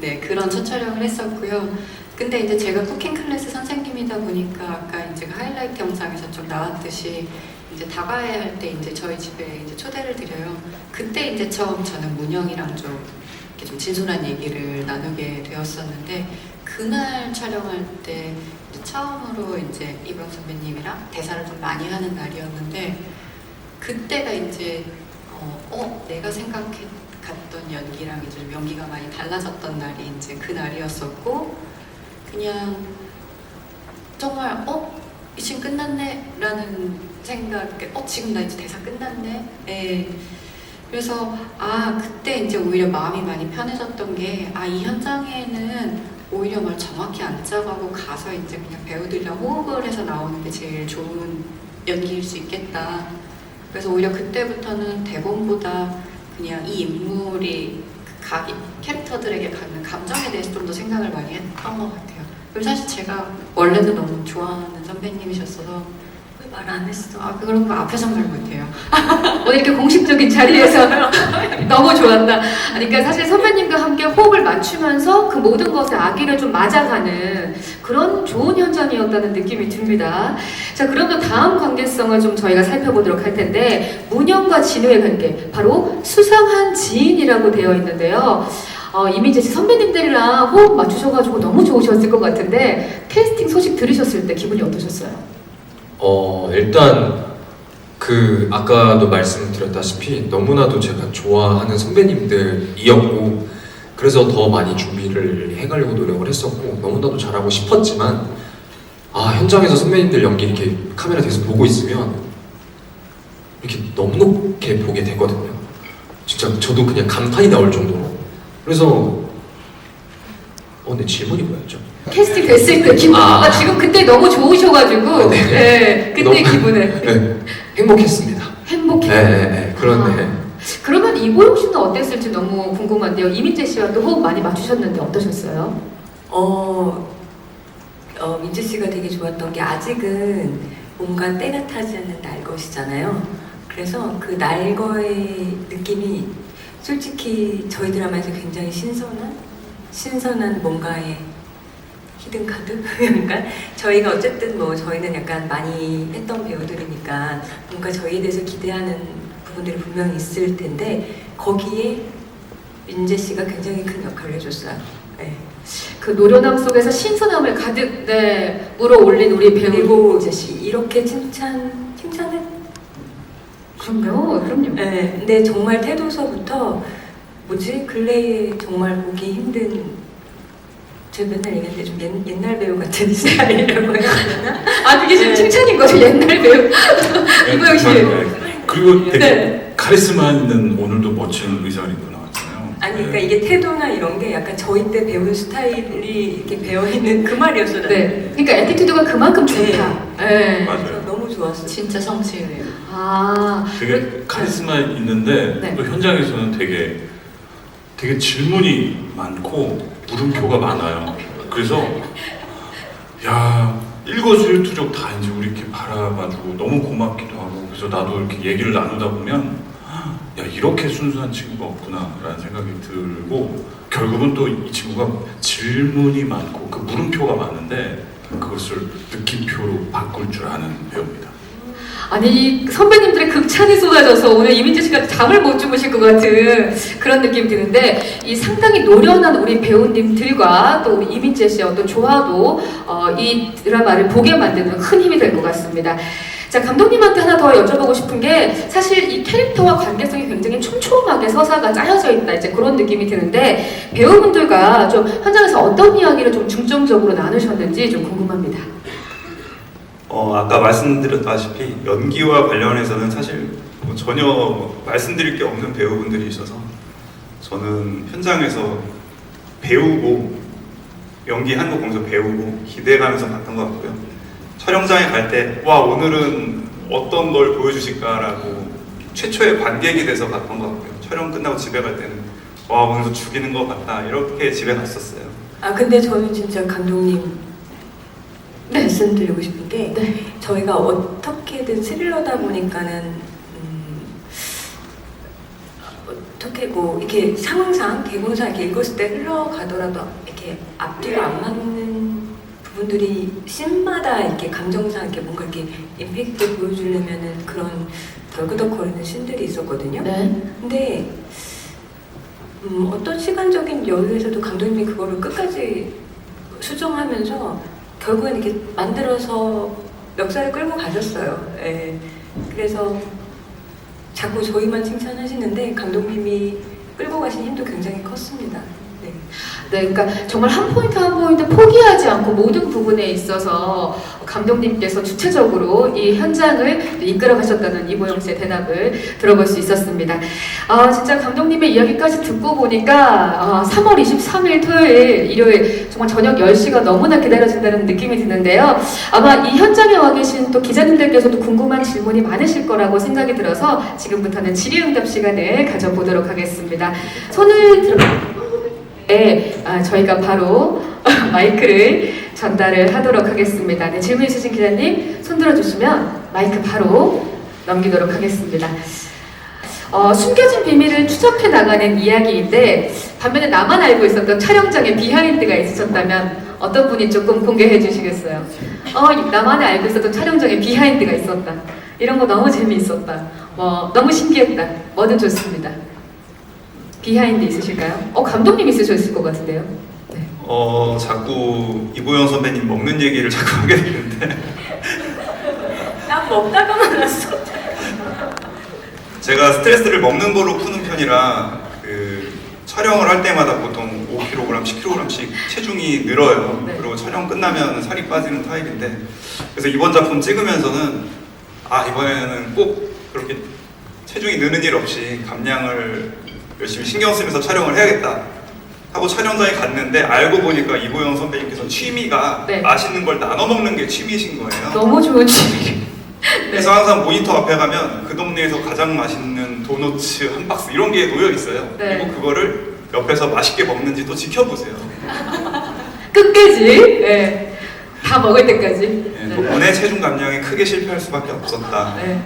네, 그런 첫 촬영을 했었고요. 근데 이제 제가 쿠킹 클래스 선생님이다 보니까 아까 이제 그 하이라이트 영상에서 좀 나왔듯이 이제 다과회 할 때 이제 저희 집에 이제 초대를 드려요. 그때 이제 처음 저는 문영이랑 좀 이렇게 좀 진솔한 얘기를 나누게 되었었는데, 그날 촬영할 때 이제 처음으로 이제 이보영 선배님이랑 대사를 좀 많이 하는 날이었는데, 그때가 이제 내가 갔던 연기랑 이제 좀 연기가 많이 달라졌던 날이 이제 그 날이었었고, 그냥 정말 이 씬 끝났네 라는 생각에 지금 나 이제 대사 끝났네. 네. 그래서 그때 이제 오히려 마음이 많이 편해졌던 게, 이 현장에는 오히려 뭘 정확히 안 짜가고 가서 이제 그냥 배우들이랑 호흡을 해서 나오는 게 제일 좋은 연기일 수 있겠다. 그래서 오히려 그때부터는 대본보다 그냥 이 인물이 각 캐릭터들에게 갖는 감정에 대해서 좀 더 생각을 많이 했던 것 같아요. 그리고 사실 제가 원래도 너무 좋아하는 선배님이셨어서 왜 말 안 했어? 그런 거 앞에서 말 못해요. 오늘 이렇게 공식적인 자리에서 너무 좋았다. 그러니까 사실 선배님과 함께 호흡을 맞추면서 그 모든 것에 아기를 좀 맞아가는 그런 좋은 현장이었다는 느낌이 듭니다. 자, 그러면 다음 관계성을 좀 저희가 살펴보도록 할 텐데, 문영과 진우의 관계, 바로 수상한 지인이라고 되어 있는데요. 이미 이제 선배님들이랑 호흡 맞추셔가지고 너무 좋으셨을 것 같은데, 캐스팅 소식 들으셨을 때 기분이 어떠셨어요? 일단 아까도 말씀드렸다시피 너무나도 제가 좋아하는 선배님들이었고, 그래서 더 많이 준비를 해가려고 노력을 했었고, 너무나도 잘하고 싶었지만, 현장에서 선배님들 연기 이렇게 카메라 뒤에서 보고 있으면 이렇게 너무 높게 보게 되거든요. 진짜 저도 그냥 감탄이 나올 정도로. 그래서 근데 질문이 뭐였죠? 캐스팅 됐을 때 기분, 지금 그때 너무 좋으셔가지고, 네. 네, 그때 너무- 기분을. 네, 행복했습니다. 행복해. 네, 그런데 그러면 이보영 씨는 어땠을지 너무 궁금한데요. 이민재 씨와 또 호흡 많이 맞추셨는데 어떠셨어요? 민재 씨가 되게 좋았던 게, 아직은 뭔가 때가 타지 않는 날것이잖아요. 그래서 그 날거의 느낌이 솔직히 저희 드라마에서 굉장히 신선한 뭔가의 히든 카드? 그러니까 저희가 어쨌든 저희는 약간 많이 했던 배우들이니까 뭔가 저희에 대해서 기대하는 부분들이 분명히 있을 텐데, 거기에 민재 씨가 굉장히 큰 역할을 해줬어요. 네. 그 노련함 속에서 신선함을 가득 물어올린 우리 배우 그리고 이재 씨. 이렇게 칭찬을? 그럼요. 네. 근데 정말 태도서부터 근래에 정말 보기 힘든, 제가 맨날 얘기하는데 좀 옛날 배우 같은 스타일이라고 해야 되나? 그게 지금 칭찬인 거죠. 옛날 배우. 이보영 씨. 그리고 되게 네. 카리스마 있는 오늘도 멋진 의상을 입고 나왔잖아요. 아니 그러니까 네. 이게 태도나 이런 게 약간 저희 때 배운 스타일이 이렇게 배어있는 그 말이었어요. 네. 그러니까 애티튜드가 그만큼 좋다. 네. 맞아요. 그래서 너무 좋았어요. 진짜 성취네요. 아, 되게 카리스마 있는데 네. 또 현장에서는 되게 질문이 많고 물음표가 많아요. 그래서 야 일거수일투족 다 이제 우리 이렇게 바라봐주고 너무 고맙기도 하고 그래서 나도 이렇게 얘기를 나누다 보면 야 이렇게 순수한 친구가 없구나라는 생각이 들고 결국은 또 이 친구가 질문이 많고 그 물음표가 많은데 그것을 느낌표로 바꿀 줄 아는 배우입니다. 아니 선배님들의 극찬이 쏟아져서 오늘 이민재 씨가 잠을 못 주무실 것 같은 그런 느낌이 드는데 이 상당히 노련한 우리 배우님들과 또 우리 이민재 씨의 어떤 조화도 이 드라마를 보게 만드는 큰 힘이 될 것 같습니다. 자, 감독님한테 하나 더 여쭤보고 싶은 게 사실 이 캐릭터와 관계성이 굉장히 촘촘하게 서사가 짜여져 있다 이제 그런 느낌이 드는데 배우분들과 좀 현장에서 어떤 이야기를 좀 중점적으로 나누셨는지 좀 궁금합니다. 아까 말씀드렸다시피 연기와 관련해서는 사실 뭐 전혀 말씀드릴 게 없는 배우분들이 있어서 저는 현장에서 배우고 연기한 거 보면서 배우고 기대감에서 봤던 것 같고요. 촬영장에 갈 때 와 오늘은 어떤 걸 보여주실까라고 최초의 관객이 돼서 봤던 것 같고요. 촬영 끝나고 집에 갈 때는 와 오늘도 죽이는 것 같다 이렇게 집에 갔었어요. 아 근데 저는 진짜 감독님 말씀드리고 싶은 게 네. 저희가 어떻게든 스릴러다 보니까는 어떻게 뭐 이렇게 상황상 대본상 이렇게 읽었을 때 흘러가더라도 이렇게 앞뒤로 안 맞는 부분들이 씬마다 이렇게 감정상 이렇게 뭔가 이렇게 임팩트 보여주려면은 그런 덜그덕거리는 씬들이 있었거든요. 네. 근데 어떤 시간적인 여유에서도 감독님이 그거를 끝까지 수정하면서 결국엔 이렇게 만들어서 멱살을 끌고 가셨어요. 예. 그래서 자꾸 저희만 칭찬하시는데 감독님이 끌고 가신 힘도 굉장히 컸습니다. 네. 네, 그러니까 정말 한 포인트 한 포인트 포기하지 않고 모든 부분에 있어서 감독님께서 주체적으로 이 현장을 이끌어 가셨다는 이보영 씨의 대답을 들어볼 수 있었습니다. 진짜 감독님의 이야기까지 듣고 보니까 3월 23일 토요일, 일요일 정말 저녁 10시가 너무나 기다려진다는 느낌이 드는데요. 아마 이 현장에 와 계신 또 기자님들께서도 궁금한 질문이 많으실 거라고 생각이 들어서 지금부터는 질의응답 시간을 가져보도록 하겠습니다. 손을 들어 네, 저희가 바로 마이크를 전달을 하도록 하겠습니다. 네, 질문 있으신 기자님 손 들어주시면 마이크 바로 넘기도록 하겠습니다. 숨겨진 비밀을 추적해 나가는 이야기인데 반면에 나만 알고 있었던 촬영장에 비하인드가 있으셨다면 어떤 분이 조금 공개해 주시겠어요? 나만이 알고 있었던 촬영장에 비하인드가 있었다. 이런 거 너무 재미있었다. 너무 신기했다. 뭐든 좋습니다. 비하인드 있으실까요? 감독님 있으셨을 것 같은데요. 네. 자꾸 이보영 선배님 먹는 얘기를 자꾸 하게 되는데 난 먹다가 말았어. 제가 스트레스를 먹는 거로 푸는 편이라 그 촬영을 할 때마다 보통 5kg, 10kg씩 체중이 늘어요. 네. 그리고 촬영 끝나면 살이 빠지는 타입인데 그래서 이번 작품 찍으면서는 이번에는 꼭 그렇게 체중이 느는 일 없이 감량을 열심히 신경 쓰면서 촬영을 해야겠다 하고 촬영장에 갔는데 알고 보니까 이보영 선배님께서 취미가 네. 맛있는 걸 나눠 먹는 게 취미이신 거예요. 너무 좋은 취미. 그래서 항상 모니터 앞에 가면 그 동네에서 가장 맛있는 도너츠 한 박스 이런 게 놓여 있어요. 네. 그리고 그거를 옆에서 맛있게 먹는지 또 지켜보세요. 끝까지. 네. 다 먹을 때까지. 네, 덕분에 체중 감량에 크게 실패할 수밖에 없었다. 네.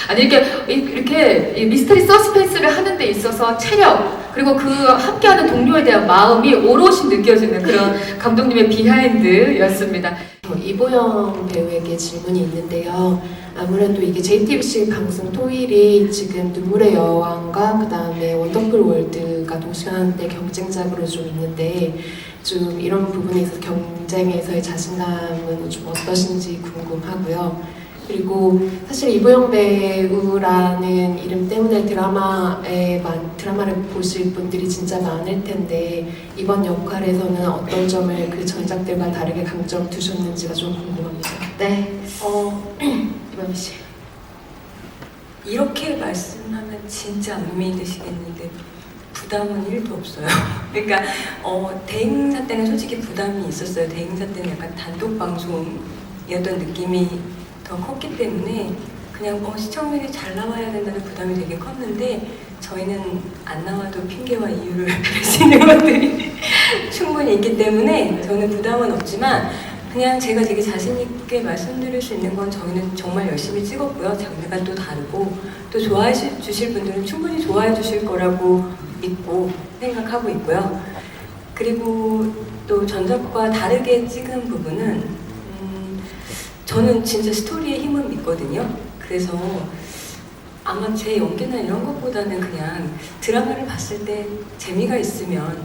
아니 이렇게 이 미스터리 서스펜스를 하는 데 있어서 체력 그리고 그 함께하는 동료에 대한 마음이 오롯이 느껴지는 그런 감독님의 비하인드였습니다. 이보영 배우에게 질문이 있는데요. 아무래도 이게 JTBC 방송 토일이 지금 눈물의 여왕과 그 다음에 원더풀 월드가 동시간대 경쟁작으로 좀 있는데 좀 이런 부분에 있어서 경쟁에서의 자신감은 좀 어떠신지 궁금하고요. 그리고 사실 이보영 배우라는 이름 때문에 드라마를 보실 분들이 진짜 많을 텐데 이번 역할에서는 어떤 점을 그 전작들과 다르게 강점 두셨는지가 좀 궁금합니다. 네. 이범희 씨. 이렇게 말씀하면 진짜 안 믿으시겠는데 부담은 1도 없어요. 그러니까 대행사 때는 솔직히 부담이 있었어요. 대행사 때는 약간 단독 방송이었던 느낌이 더 컸기 때문에 그냥 시청률이 잘 나와야 된다는 부담이 되게 컸는데 저희는 안 나와도 핑계와 이유를 빌 수 있는 것들이 충분히 있기 때문에 저는 부담은 없지만 그냥 제가 되게 자신 있게 말씀드릴 수 있는 건 저희는 정말 열심히 찍었고요. 장르가 또 다르고 또 좋아해 주실 분들은 충분히 좋아해 주실 거라고 믿고 생각하고 있고요. 그리고 또 전작과 다르게 찍은 부분은 저는 진짜 스토리의 힘을 믿거든요. 그래서 아마 제 연기나 이런 것보다는 그냥 드라마를 봤을 때 재미가 있으면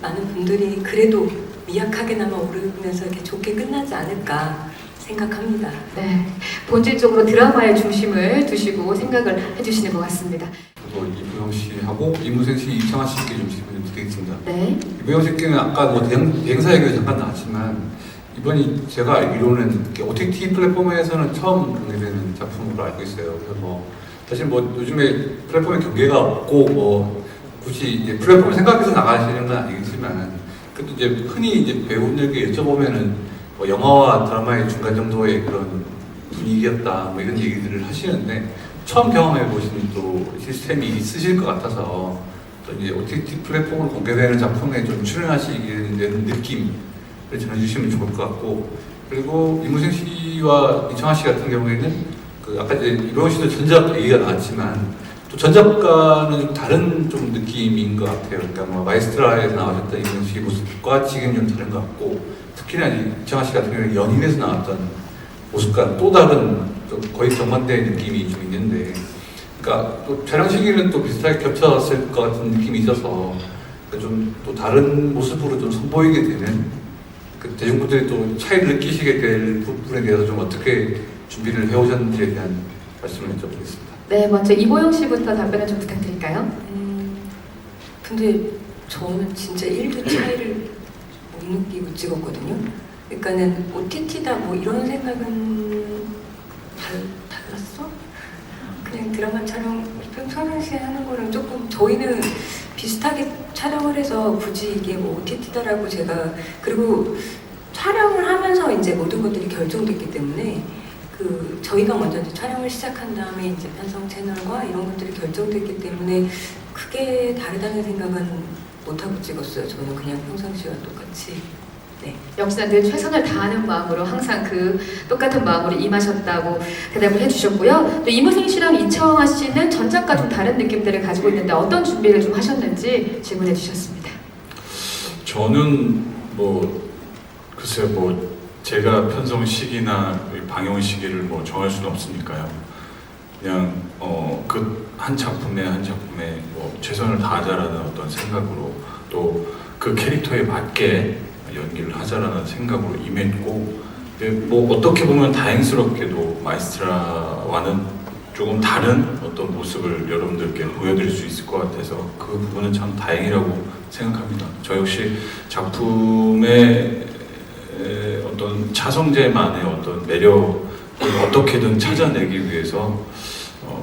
많은 분들이 그래도 미약하게나마 오르면서 이렇게 좋게 끝나지 않을까 생각합니다. 네, 본질적으로 드라마의 중심을 두시고 생각을 해주시는 것 같습니다. 저도 이부영 씨하고 이무생 씨, 이창화 씨께 좀 질문 드리겠습니다. 네. 이부영 씨께는 아까 뭐 대행사 얘기가 잠깐 나왔지만 이번이 제가 알기로는 OTT 플랫폼에서는 처음 공개되는 작품으로 알고 있어요. 그래서 뭐 사실 뭐 요즘에 플랫폼에 경계가 없고 뭐 굳이 이제 플랫폼을 생각해서 나가시는 건 아니겠지만 그래도 이제 흔히 이제 배우들에게 여쭤보면은 뭐 영화와 드라마의 중간 정도의 그런 분위기였다 뭐 이런 얘기들을 하시는데 처음 경험해 보신 또 시스템이 있으실 것 같아서 또 이제 OTT 플랫폼으로 공개되는 작품에 좀 출연하시게 되는 느낌을 전해주시면 좋을 것 같고 그리고 이무생 씨와 이창화 씨 같은 경우에는 그 아까 이제 이병헌 씨도 전작 얘기가 나왔지만 또 전작과는 좀 다른 좀 느낌인 것 같아요. 그러니까 뭐 마이스트라에서 나오셨던 이무생 씨 모습과 지금 좀 다른 것 같고 특히나 이창화 씨 같은 경우는 연인에서 나왔던 모습과 또 다른 좀 거의 정반대의 느낌이 좀 있는데 그러니까 또 촬영 시기는 또 비슷하게 겹쳤을 것 같은 느낌이 있어서 좀 또 다른 모습으로 좀 선보이게 되는 그 대중분들이 또 차이를 느끼시게 될 부분에 대해서 좀 어떻게 준비를 해오셨는지에 대한 말씀을 여쭤보겠습니다. 네, 먼저 이보영 씨부터 답변을 좀 부탁드릴까요? 근데 저는 진짜 1도 차이를 못 느끼고 찍었거든요. 그러니까는 OTT다 뭐 이런 생각은 달랐어? 그냥 드라마 촬영 평상시에 하는 거랑 조금 저희는 비슷하게 촬영을 해서 굳이 이게 뭐 OTT다라고 제가 그리고 촬영을 하면서 이제 모든 것들이 결정됐기 때문에 그 저희가 먼저 이제 촬영을 시작한 다음에 이제 편성 채널과 이런 것들이 결정됐기 때문에 크게 다르다는 생각은 못 하고 찍었어요. 저는 그냥 평상시와 똑같이. 네. 역시나 늘 최선을 다하는 마음으로 항상 그 똑같은 마음으로 임하셨다고 대답을 해주셨고요. 또 이무생 씨랑 이창화 씨는 전작과 좀 다른 느낌들을 가지고 있는데 어떤 준비를 좀 하셨는지 질문해 주셨습니다. 저는 뭐 글쎄요 뭐 제가 편성 시기나 방영 시기를 뭐 정할 수는 없으니까요. 그냥 그 한 작품에 뭐 최선을 다하자라는 어떤 생각으로 또 그 캐릭터에 맞게 연기를 하자라는 생각으로 임했고 뭐 어떻게 보면 다행스럽게도 마이스트라와는 조금 다른 어떤 모습을 여러분들께 보여드릴 수 있을 것 같아서 그 부분은 참 다행이라고 생각합니다. 저 역시 작품의 어떤 차성제만의 어떤 매력을 어떻게든 찾아내기 위해서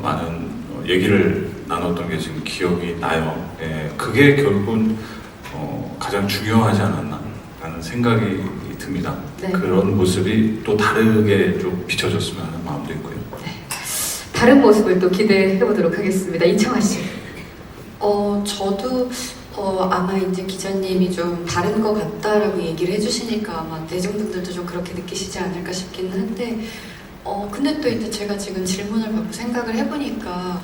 많은 얘기를 나눴던 게 지금 기억이 나요. 그게 결국은 가장 중요하지 않았나 라는 생각이 듭니다. 네. 그런 모습이 또 다르게 좀 비춰졌으면 하는 마음도 있고요. 다른 모습을 또 기대해 보도록 하겠습니다. 이창화 씨. 저도 아마 이제 기자님이 좀 다른 것 같다라고 얘기를 해주시니까 아마 대중분들도 좀 그렇게 느끼시지 않을까 싶기는 한데 근데 또 이제 제가 지금 질문을 받고 생각을 해보니까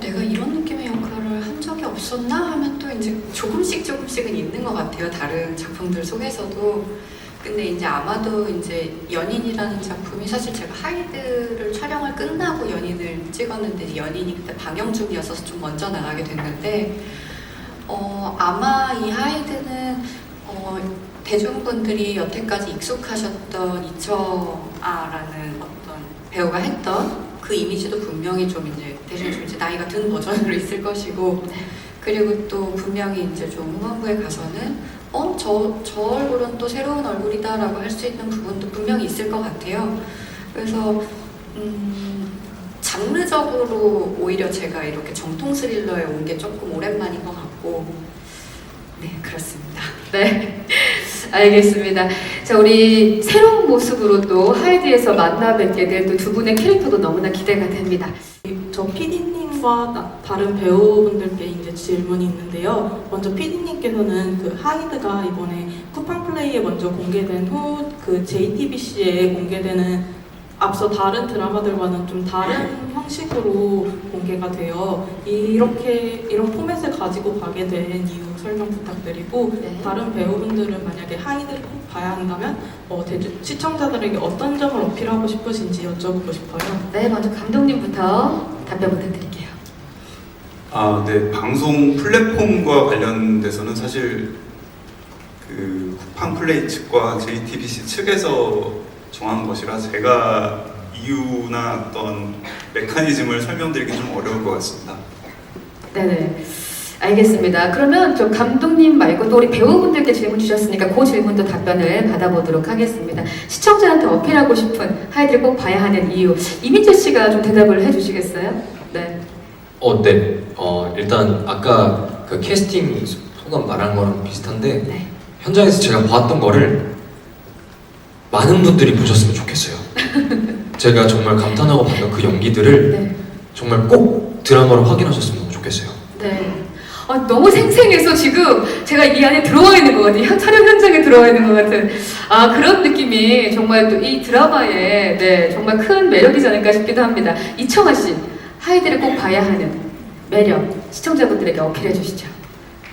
내가 이런 느낌의 역할을 한 적이 없었나 하면 또 이제 조금씩은 있는 것 같아요. 다른 작품들 속에서도. 근데 이제 아마도 이제 연인이라는 작품이 사실 제가 하이드를 촬영을 끝나고 연인을 찍었는데 연인이 그때 방영 중이어서 좀 먼저 나가게 됐는데 아마 이 하이드는 대중분들이 여태까지 익숙하셨던 이처아라는 어떤 배우가 했던 그 이미지도 분명히 좀 이제 대신 좀 이제 나이가 든 버전으로 있을 것이고 그리고 또 분명히 이제 좀 후반부에 가서는 저 얼굴은 또 새로운 얼굴이다라고 할 수 있는 부분도 분명히 있을 것 같아요. 그래서 장르적으로 오히려 제가 이렇게 정통 스릴러에 온 게 조금 오랜만인 것 같고, 네, 그렇습니다. 네, 알겠습니다. 자, 우리 새로운 모습으로 또 하이드에서 만나 뵙게 될 또 두 분의 캐릭터도 너무나 기대가 됩니다. 저 PD님과 다른 배우분들께 이제 질문이 있는데요. 먼저 PD님께서는 그 하이드가 이번에 쿠팡 플레이에 먼저 공개된 후 그 JTBC에 공개되는 앞서 다른 드라마들과는 좀 다른 형식으로 공개가 되어 이런 포맷을 가지고 가게 된 이유 설명 부탁드리고, 네. 다른 배우분들은 만약에 하이드를 꼭 봐야 한다면 시청자들에게 어떤 점을 어필하고 싶으신지 여쭤보고 싶어요. 네, 먼저 감독님부터 답변 부탁드릴게요. 아, 네. 방송 플랫폼과 관련돼서는 사실 그 쿠팡 플레이 측과 JTBC 측에서 정한 것이라 제가 이유나 어떤 메커니즘을 설명드리기 좀 어려울 것 같습니다. 네네. 알겠습니다. 그러면 저 감독님 말고 또 우리 배우분들께 질문 주셨으니까 그 질문도 답변을 받아보도록 하겠습니다. 시청자한테 어필하고 싶은 하이드를 꼭 봐야 하는 이유. 이민재 씨가 좀 대답을 해주시겠어요? 네. 네. 일단 아까 그 캐스팅 소감 말한 거랑 비슷한데 네. 현장에서 제가 봤던 거를 많은 분들이 보셨으면 좋겠어요. 제가 정말 감탄하고 봤던 그 연기들을 네. 정말 꼭 드라마로 확인하셨으면 좋겠어요. 네. 너무 생생해서 지금 제가 이 안에 들어와 있는 것 같아요. 촬영 현장에 들어와 있는 것 같은 그런 느낌이 정말 또 이 드라마의 네, 정말 큰 매력이지 않을까 싶기도 합니다. 이청아 씨, 하이드를 꼭 봐야 하는 매력 시청자분들에게 어필해 주시죠.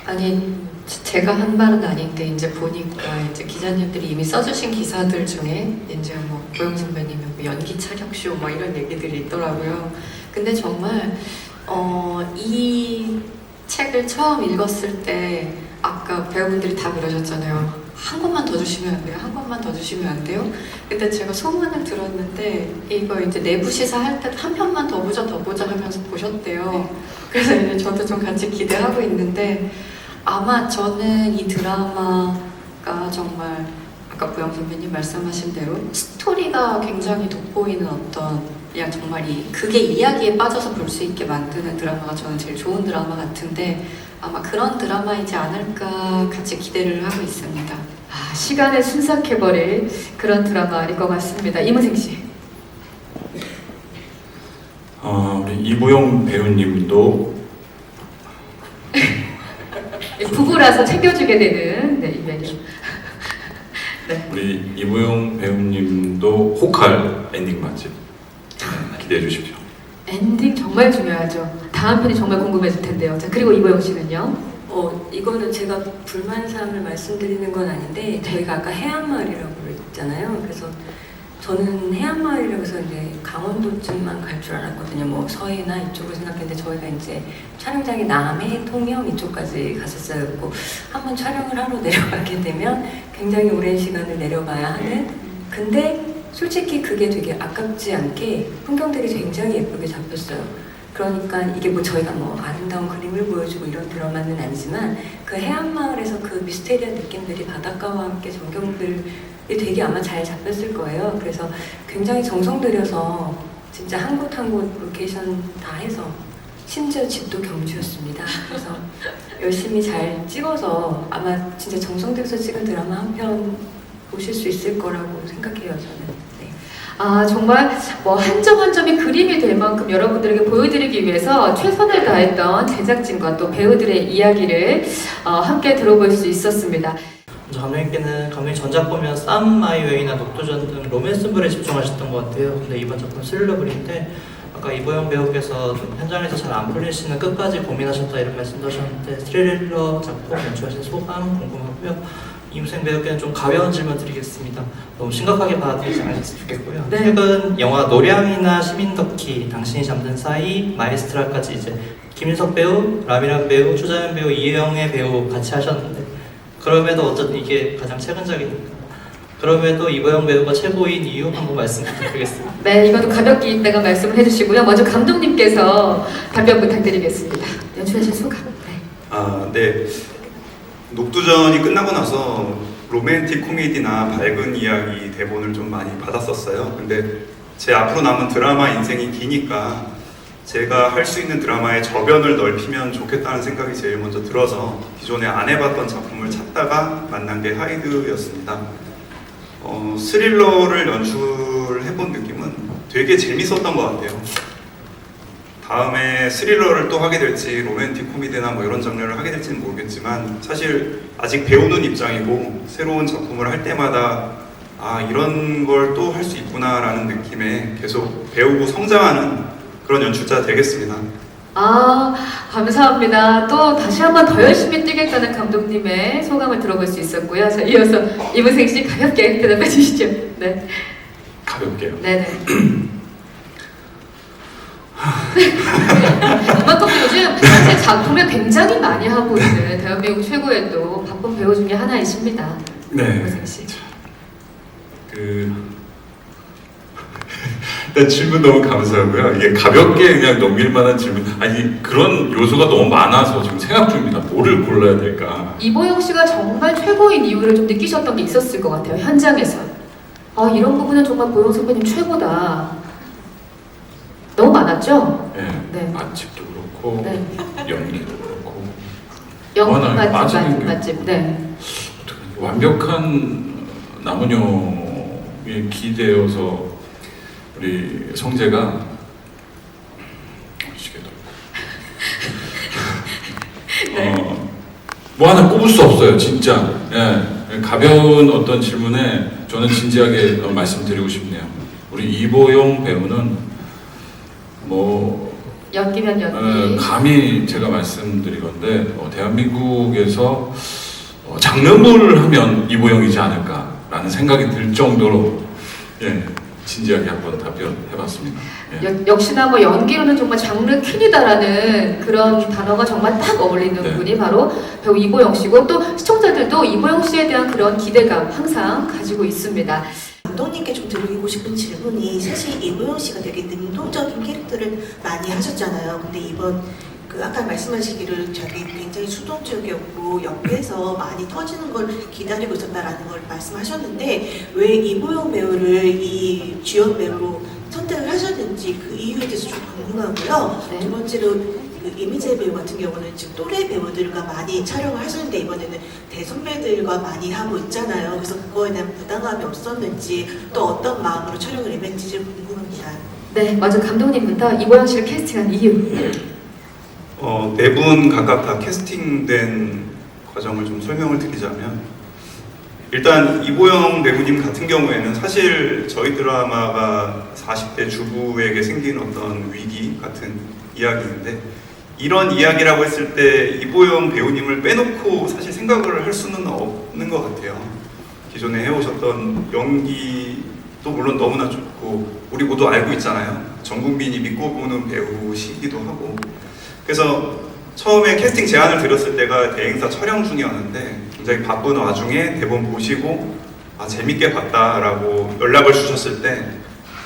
아니, 제가 한 말은 아닌데 이제 보니까 이제 기자님들이 이미 써주신 기사들 중에 이제 뭐 고영 선배님의 뭐 연기 촬영쇼 뭐 이런 얘기들이 있더라고요. 근데 정말 이 책을 처음 읽었을 때 아까 배우분들이 다 그러셨잖아요. 한 권만 더 주시면 안 돼요? 한 권만 더 주시면 안 돼요? 근데 제가 소문을 들었는데 이거 이제 내부 시사할 때 한 편만 더 보자 하면서 보셨대요. 그래서 이제 저도 좀 같이 기대하고 있는데 아마 저는 이 드라마가 정말 아까 고영 선배님 말씀하신 대로 스토리가 굉장히 돋보이는 어떤 그냥 정말 그게 이야기에 빠져서 볼 수 있게 만드는 드라마가 저는 제일 좋은 드라마 같은데 아마 그런 드라마이지 않을까 같이 기대를 하고 있습니다. 시간을 순삭해버릴 그런 드라마일 것 같습니다. 이문생 씨. 우리 이보영 배우님도 부부라서 챙겨주게 되는 네, 이 매력. 네. 우리 이보영 배우님도 호칼 엔딩 맛집 기대해 주십시오. 엔딩 정말 중요하죠. 다음 편이 정말 궁금해질 텐데요. 자, 그리고 이보영 씨는요? 이거는 제가 불만사항을 말씀드리는 건 아닌데 저희가 아까 해안마을이라고 그랬잖아요. 그래서 저는 해안마을이라고 해서 이제 강원도쯤만 갈 줄 알았거든요. 뭐 서해나 이쪽을 생각했는데 저희가 이제 촬영장이 남해, 통영 이쪽까지 갔었어요. 그리고 한번 촬영을 하러 내려가게 되면 굉장히 오랜 시간을 내려가야 하는, 근데 솔직히 그게 되게 아깝지 않게 풍경들이 굉장히 예쁘게 잡혔어요. 그러니까 이게 뭐 저희가 뭐 아름다운 그림을 보여주고 이런 드라마는 아니지만 그 해안마을에서 그 미스테리한 느낌들이 바닷가와 함께 전경들이 되게 아마 잘 잡혔을 거예요. 그래서 굉장히 정성 들여서 진짜 한 곳 한 곳 로케이션 다 해서 심지어 집도 경주였습니다. 그래서 열심히 잘 찍어서 아마 진짜 정성 들여서 찍은 드라마 한 편 보실 수 있을 거라고 생각해요, 저는. 네. 정말 뭐 한 점 한 점이 그림이 될 만큼 여러분들에게 보여드리기 위해서 최선을 다했던 제작진과 또 배우들의 이야기를 함께 들어볼 수 있었습니다. 감독님 전작보면 쌈 마이웨이나 녹두전 등 로맨스물에 집중하셨던 것 같아요. 근데 이번 작품 스릴러물인데 아까 이보영 배우께서 좀 현장에서 잘 안 풀리시는 끝까지 고민하셨다 이런 말씀도 하셨는데 스릴러 작품 연출하신 소감 궁금하고요. 이문생 배우께는 좀 가벼운 질문 드리겠습니다. 너무 심각하게 받아들이지 않으셨으면 좋겠고요. 네. 최근 영화 노량이나 시민덕희, 당신이 잠든 사이, 마에스트라까지 이제 김인석 배우, 라미란 배우, 추자연 배우, 이혜영의 배우 같이 하셨는데 그럼에도 어쨌든 이게 가장 최근작이니까 그럼에도 이보영 배우가 최고인 이유 한번 말씀 부탁드리겠습니다. 네, 이것도 가볍게 이따가 말씀을 해주시고요. 먼저 감독님께서 답변 부탁드리겠습니다. 연출하신 소감. 네. 네. 녹두전이 끝나고 나서 로맨틱 코미디나 밝은 이야기 대본을 좀 많이 받았었어요. 근데 제 앞으로 남은 드라마 인생이 기니까 제가 할 수 있는 드라마의 저변을 넓히면 좋겠다는 생각이 제일 먼저 들어서 기존에 안 해봤던 작품을 찾다가 만난 게 하이드였습니다. 스릴러를 연출해본 느낌은 되게 재밌었던 것 같아요. 다음에 스릴러를 또 하게 될지 로맨틱 코미디나 뭐 이런 장르를 하게 될지는 모르겠지만 사실 아직 배우는 입장이고 새로운 작품을 할 때마다 아 이런 걸 또 할 수 있구나 라는 느낌에 계속 배우고 성장하는 그런 연출자 되겠습니다. 아, 감사합니다. 또 다시 한번 더 열심히 뛰겠다는 감독님의 소감을 들어볼 수 있었고요. 자, 이어서 이문생 씨 가볍게 대답해 주시죠. 네. 가볍게요. 네네. 그만큼 요즘 제 작품을 굉장히 많이 하고 있는 대한민국 최고의 또 바쁜 배우 중에 하나이십니다. 네. 이문생 씨. 일단 질문 너무 감사하고요. 이게 가볍게 그냥 넘길 만한 질문. 아니 그런 요소가 너무 많아서 지금 생각 중입니다. 뭐를 골라야 될까? 이보영 씨가 정말 최고인 이유를 좀 느끼셨던 게 있었을 것 같아요. 현장에서. 아 이런 부분은 정말 보영 선배님 최고다. 너무 많았죠? 네. 네. 맛집도 그렇고 네. 연기도 그렇고 연극 맞아요. 맛집, 맞아요. 맛집. 네. 어떡하지? 완벽한 남은영에 기대어서 우리 성재가 시계도 뭐 하나 꼽을 수 없어요, 진짜. 예, 가벼운 어떤 질문에 저는 진지하게 말씀드리고 싶네요. 우리 이보영 배우는 뭐 연기면 연기. 감히 제가 말씀드리건데 대한민국에서 장르물을 하면 이보영이지 않을까라는 생각이 들 정도로 예, 진지하게 한번 답변해봤습니다. 예. 역시나 뭐 연기로는 정말 장르 퀸이다라는 그런 단어가 정말 딱 어울리는 네. 분이 바로 배우 이보영 씨고 또 시청자들도 이보영 씨에 대한 그런 기대감 항상 가지고 있습니다. 감독님께 좀 드리고 싶은 질문이 사실 이보영 씨가 되게 능동적인 캐릭터를 많이 하셨잖아요. 근데 이번 아까 말씀하시기를 자기 굉장히 수동적이었고 옆에서 많이 터지는 걸 기다리고 있었다라는 걸 말씀하셨는데 왜 이보영 배우를 이 주연 배우로 선택을 하셨는지 그 이유에 대해서 좀 궁금하고요. 네. 두 번째로 이미재 배우 같은 경우는 지금 또래 배우들과 많이 촬영을 하시는데 이번에는 대선배들과 많이 하고 있잖아요. 그래서 그거에 대한 부담감이 없었는지 또 어떤 마음으로 촬영을 임했는지 궁금합니다. 네, 먼저 감독님부터 이보영 씨를 캐스팅한 이유. 네 분 각각 다 캐스팅된 과정을 좀 설명을 드리자면 일단 이보영 배우님 같은 경우에는 사실 저희 드라마가 40대 주부에게 생긴 어떤 위기 같은 이야기인데 이런 이야기라고 했을 때 이보영 배우님을 빼놓고 사실 생각을 할 수는 없는 것 같아요. 기존에 해오셨던 연기도 물론 너무나 좋고 우리 모두 알고 있잖아요. 전 국민이 믿고 보는 배우시기도 하고 그래서 처음에 캐스팅 제안을 드렸을 때가 대행사 촬영 중이었는데 굉장히 바쁜 와중에 대본 보시고 재밌게 봤다라고 연락을 주셨을 때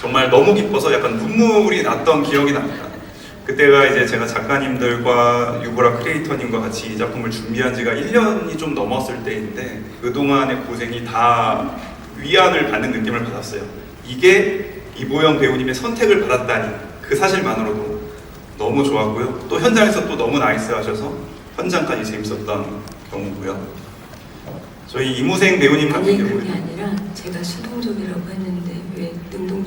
정말 너무 기뻐서 약간 눈물이 났던 기억이 납니다. 그때가 이제 제가 작가님들과 유보라 크리에이터님과 같이 이 작품을 준비한 지가 1년이 좀 넘었을 때인데 그동안의 고생이 다 위안을 받는 느낌을 받았어요. 이게 이보영 배우님의 선택을 받았다니 그 사실만으로도 너무 좋았고요. 또 현장에서 또 너무 나이스하셔서 현장까지 재밌었던 경우고요. 저희 이무생 배우님 같은 아니 경우에 그게 아니라 제가 수동적이라고 했는데 왜 능동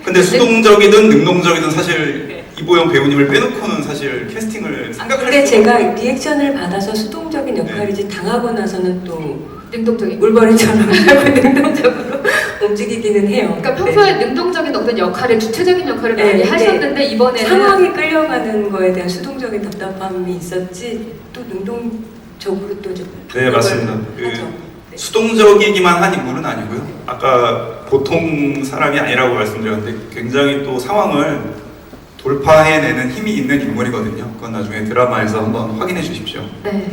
근데 수동적이든 능동적이든 사실 이보영 배우님을 빼놓고는 사실 캐스팅을 생각할 근데 수가 제가 리액션을 받아서 수동적인 역할이지 당하고 나서는 또 능동적인. 물버리처럼 하고 능동적으로 움직이기는 해요. 그러니까 평소에 능동적인 어떤 역할을 주체적인 역할을 네, 많이 네. 하셨는데 이번에는 상황이 끌려가는 거에 대한 수동적인 답답함이 있었지 또 능동적으로 또 좀 네, 맞습니다. 하죠. 네. 수동적이기만 한 인물은 아니고요. 아까 보통 사람이 아니라고 말씀드렸는데 굉장히 또 상황을 돌파해내는 힘이 있는 인물이거든요. 그건 나중에 드라마에서 한번 확인해 주십시오. 네.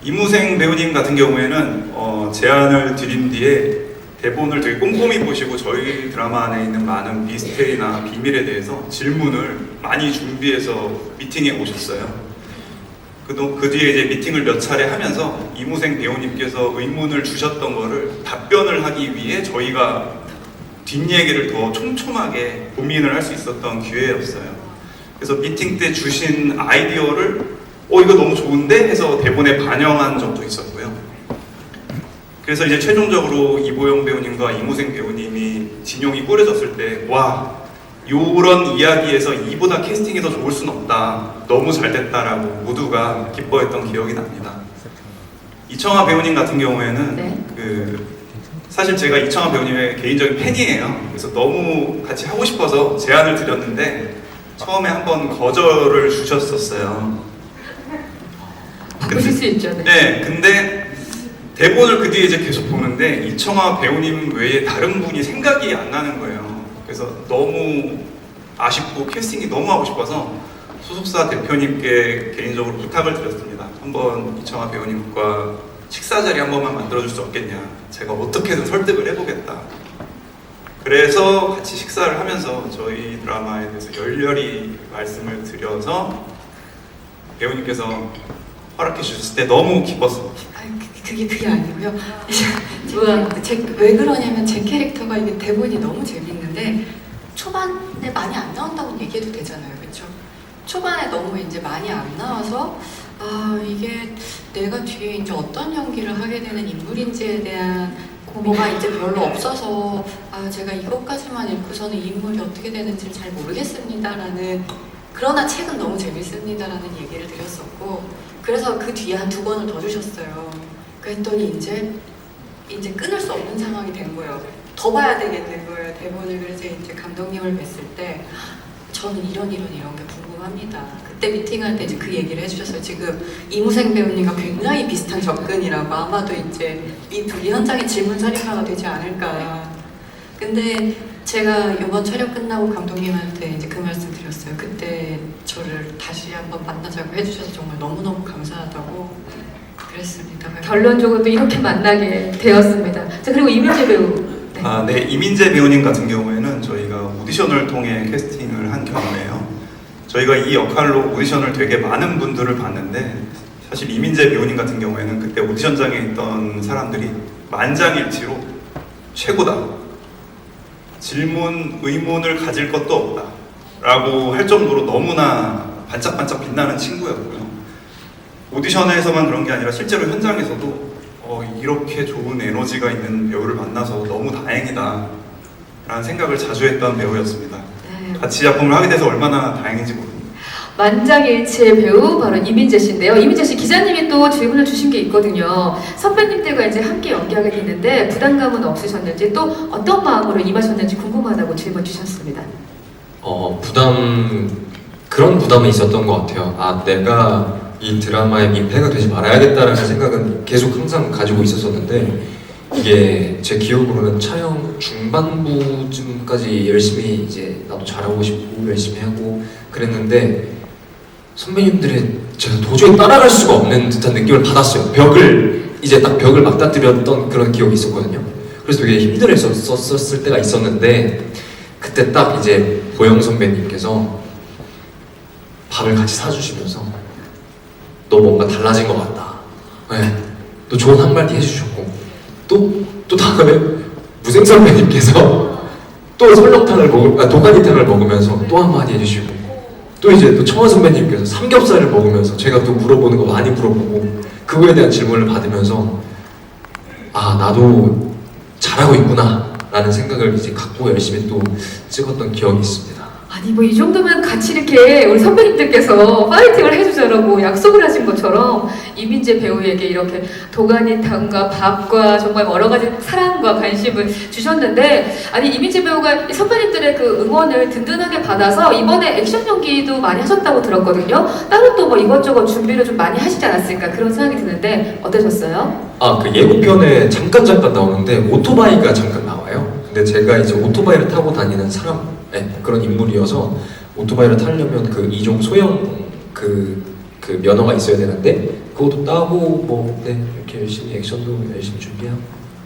이무생 배우님 같은 경우에는 제안을 드린 뒤에 대본을 되게 꼼꼼히 보시고 저희 드라마 안에 있는 많은 미스테리나 비밀에 대해서 질문을 많이 준비해서 미팅에 오셨어요. 그 뒤에 이제 미팅을 몇 차례 하면서 이무생 배우님께서 의문을 주셨던 거를 답변을 하기 위해 저희가 뒷얘기를 더 촘촘하게 고민을 할 수 있었던 기회였어요. 그래서 미팅 때 주신 아이디어를 이거 너무 좋은데 해서 대본에 반영한 적도 있었고요. 그래서 이제 최종적으로 이보영 배우님과 이무생 배우님이 진용이 꾸려졌을 때 와, 요런 이야기에서 이보다 캐스팅이 더 좋을 순 없다, 너무 잘 됐다라고 모두가 기뻐했던 기억이 납니다. 이청아 배우님 같은 경우에는 네. 사실 제가 이청아 배우님의 개인적인 팬이에요. 그래서 너무 같이 하고 싶어서 제안을 드렸는데 처음에 한번 거절을 주셨었어요. 바꾸실 수 있죠. 네. 네, 근데 대본을 그 뒤에 이제 계속 보는데 이청아 배우님 외에 다른 분이 생각이 안 나는 거예요. 그래서 너무 아쉽고 캐스팅이 너무 하고 싶어서 소속사 대표님께 개인적으로 부탁을 드렸습니다. 한번 이청아 배우님과 식사 자리 한 번만 만들어줄 수 없겠냐. 제가 어떻게든 설득을 해보겠다. 그래서 같이 식사를 하면서 저희 드라마에 대해서 열렬히 말씀을 드려서 배우님께서 허락해 주셨을 때 너무 기뻤습니다. 그게 아니고요. 왜 그러냐면 제 캐릭터가 이게 대본이 너무 재밌는데 초반에 많이 안 나온다고 얘기해도 되잖아요, 그렇죠? 초반에 너무 이제 많이 안 나와서 이게 내가 뒤에 이제 어떤 연기를 하게 되는 인물인지에 대한 뭐가 이제 별로 없어서 제가 이것까지만 읽고서는 이 인물이 어떻게 되는지 잘 모르겠습니다라는, 그러나 책은 너무 재밌습니다라는 얘기를 드렸었고, 그래서 그 뒤에 한 2권을 더 주셨어요. 그랬더니 이제 끊을 수 없는 상황이 된 거예요. 더 봐야 되겠는 거예요, 대본을. 그래서 이제 감독님을 뵀을 때 저는 이런 게 궁금합니다. 그때 미팅할 때 이제 그 얘기를 해주셨어요. 지금 이무생 배우님과 굉장히 비슷한 접근이라고, 아마도 이제 이 둘이 현장의 질문살인마가 되지 않을까. 근데 제가 이번 촬영 끝나고 감독님한테 이제 그 말씀 드렸어요. 그때 저를 다시 한번 만나자고 해주셔서 정말 너무너무 감사하다고 그랬습니다. 결론적으로 또 이렇게 만나게 되었습니다. 자, 그리고 이민재 배우. 네. 네, 이민재 배우님 같은 경우에는 저희가 오디션을 통해 캐스팅을 한 경우예요. 저희가 이 역할로 오디션을 되게 많은 분들을 봤는데 사실 이민재 배우님 같은 경우에는 그때 오디션장에 있던 사람들이 만장일치로 최고다, 질문, 의문을 가질 것도 없다 라고 할 정도로 너무나 반짝반짝 빛나는 친구였고요. 오디션에서만 그런 게 아니라 실제로 현장에서도 이렇게 좋은 에너지가 있는 배우를 만나서 너무 다행이다 라는 생각을 자주 했던 배우였습니다. 네. 같이 작품을 하게 돼서 얼마나 다행인지 모릅니다. 만장일치의 배우 바로 이민재 씨인데요. 이민재 씨, 기자님이 또 질문을 주신 게 있거든요. 선배님들과 이제 함께 연기하게 됐는데 부담감은 없으셨는지, 또 어떤 마음으로 임하셨는지 궁금하다고 질문 주셨습니다. 그런 부담이 있었던 것 같아요. 내가 이 드라마의 민폐가 되지 말아야겠다라는 생각은 계속 항상 가지고 있었었는데, 이게 제 기억으로는 촬영 중반부쯤까지 열심히 이제 나도 잘하고 싶고 열심히 하고 그랬는데, 선배님들의 제가 도저히 따라갈 수가 없는 듯한 느낌을 받았어요. 벽을 맞닥뜨렸던 그런 기억이 있었거든요. 그래서 되게 힘들었었을 때가 있었는데, 그때 딱 이제 보영 선배님께서 밥을 같이 사주시면서 너 뭔가 달라진 것 같다. 네. 또 좋은 한마디 해주셨고, 또 다음에 무생 선배님께서 또 설렁탕을 도가니탕을 먹으면서 또 한마디 해주시고, 또 이제 또 청아 선배님께서 삼겹살을 먹으면서 제가 또 물어보는 거 많이 물어보고 그거에 대한 질문을 받으면서 나도 잘하고 있구나 라는 생각을 이제 갖고 열심히 또 찍었던 기억이 있습니다. 아니 뭐 이 정도면 같이 이렇게 우리 선배님들께서 파이팅을 해주자라고 약속을 하신 것처럼 이민재 배우에게 이렇게 도가니탕과 밥과 정말 여러 가지 사랑과 관심을 주셨는데, 아니 이민재 배우가 선배님들의 그 응원을 든든하게 받아서 이번에 액션 연기도 많이 하셨다고 들었거든요. 따로 또 뭐 이것저것 준비를 좀 많이 하시지 않았을까 그런 생각이 드는데 어떠셨어요? 그 예고편에 잠깐 나오는데 오토바이가 잠깐 나와요. 근데 제가 이제 오토바이를 타고 다니는 사람, 그런 인물이어서 오토바이를 타려면 그 2종 소형 그 면허가 있어야 되는데 그것도 따고 이렇게 열심히 액션도 열심히 준비하고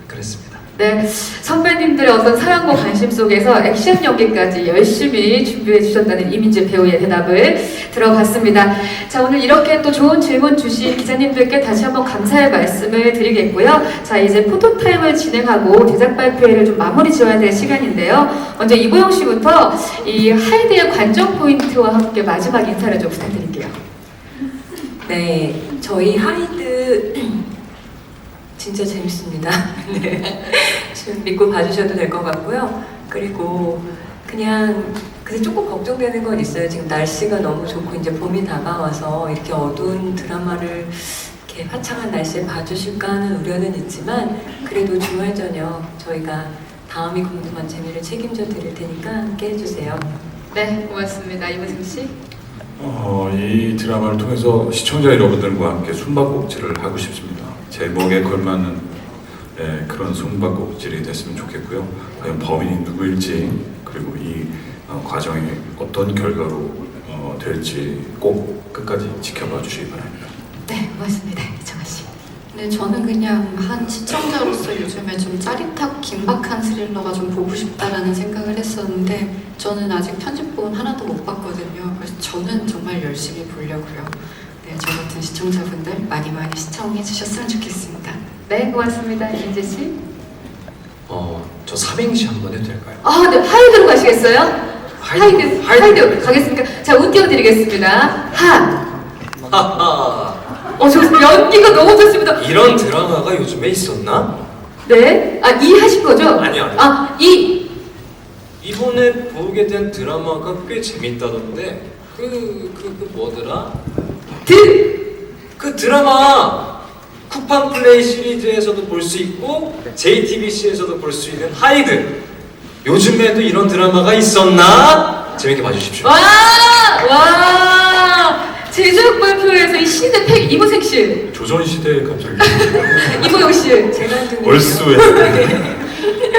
그랬습니다. 네, 선배님들의 어떤 사랑과 관심 속에서 액션 연기까지 열심히 준비해 주셨다는 이민재 배우의 대답을 들어봤습니다. 자, 오늘 이렇게 또 좋은 질문 주신 기자님들께 다시 한번 감사의 말씀을 드리겠고요. 자, 이제 포토타임을 진행하고 제작 발표회를 좀 마무리 지어야 될 시간인데요. 먼저 이보영 씨부터 이 하이드의 관전 포인트와 함께 마지막 인사를 좀 부탁드릴게요. 네, 저희 하이드 진짜 재밌습니다. 네, 지금 믿고 봐주셔도 될 것 같고요. 그리고 그냥 근데 조금 걱정되는 건 있어요. 지금 날씨가 너무 좋고 이제 봄이 다가와서 이렇게 어두운 드라마를 이렇게 화창한 날씨에 봐주실까 하는 우려는 있지만 그래도 주말 저녁 저희가 다음이 궁금한 재미를 책임져 드릴 테니까 함께 해주세요. 네, 고맙습니다. 이무승 씨. 이 드라마를 통해서 시청자 여러분들과 함께 숨바꼭질을 하고 싶습니다. 제목에 걸맞는 그런 숨바꼭질이 됐으면 좋겠고요. 과연 범인이 누구일지 그리고 이 과정이 어떤 결과로 될지 꼭 끝까지 지켜봐 주시기 바랍니다. 네, 고맙습니다. 이정아 씨. 네, 저는 그냥 한 시청자로서 요즘에 좀 짜릿하고 긴박한 스릴러가 좀 보고 싶다라는 생각을 했었는데 저는 아직 편집본 하나도 못 봤거든요. 그래서 저는 정말 열심히 보려고요. 네, 저 같은 시청자분들 많이 시청해 주셨으면 좋겠습니다. 네, 고맙습니다. 이민재 씨. 저 삼행시 한번 해도 될까요? 아, 네, 하이드로 가시겠어요? 하이드. 하이드 가겠습니까? 자, 운 띄워드리겠습니다. 하하. 저 연기가 너무 좋습니다. 이런 드라마가 요즘에 있었나? 네, 이 하신 거죠? 아니요. 이. 이번에 보게 된 드라마가 꽤 재밌다던데 뭐더라? 그 드라마 쿠팡 플레이 시리즈에서도 볼 수 있고 JTBC에서도 볼 수 있는 하이드. 요즘에도 이런 드라마가 있었나? 재밌게 봐주십시오. 와! 제작 발표에서 이 시대 팩 이무색 씨, 조선시대에 갑자기 이보영 씨. 제가 한 얼쑤에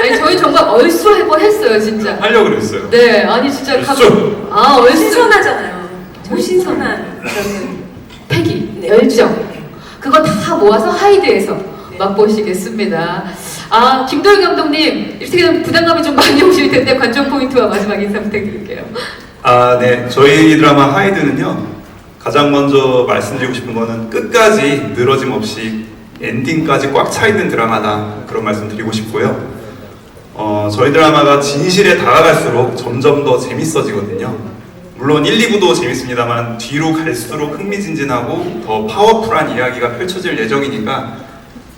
아니 저희 정말 얼쑤할 뻔했어요, 진짜. 하려고 그랬어요. 네, 아니 진짜 얼쑤! 얼쑤. 신선하잖아요. 좀 신선한 그런 패기, 열정, 그거 다 모아서 하이드에서 맛보시겠습니다. 김도희 감독님, 이렇게 부담감이 좀 많이 오실 텐데 관전 포인트와 마지막 인사 부탁드릴게요. 네. 저희 드라마 하이드는요. 가장 먼저 말씀드리고 싶은 거는 끝까지 늘어짐 없이 엔딩까지 꽉 차 있는 드라마다. 그런 말씀 드리고 싶고요. 저희 드라마가 진실에 다가갈수록 점점 더 재밌어지거든요. 물론 1, 2부도 재밌습니다만 뒤로 갈수록 흥미진진하고 더 파워풀한 이야기가 펼쳐질 예정이니까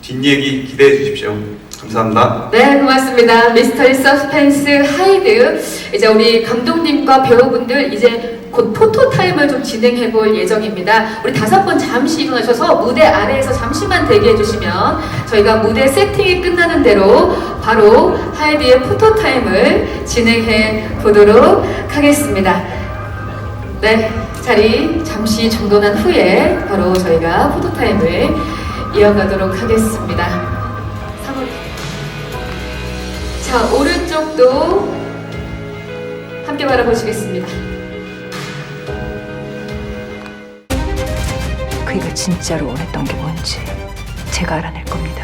뒷얘기 기대해 주십시오. 감사합니다. 네, 고맙습니다. 미스터리 서스펜스 하이드. 이제 우리 감독님과 배우분들 이제 곧 포토타임을 좀 진행해 볼 예정입니다. 우리 5분 잠시 일어나셔서 무대 아래에서 잠시만 대기해 주시면 저희가 무대 세팅이 끝나는 대로 바로 하이드의 포토타임을 진행해 보도록 하겠습니다. 네, 자리 잠시 정돈한 후에 바로 저희가 포토타임을 이어가도록 하겠습니다. 자, 오른쪽도 함께 바라보시겠습니다. 그이가 진짜로 원했던 게 뭔지 제가 알아낼 겁니다.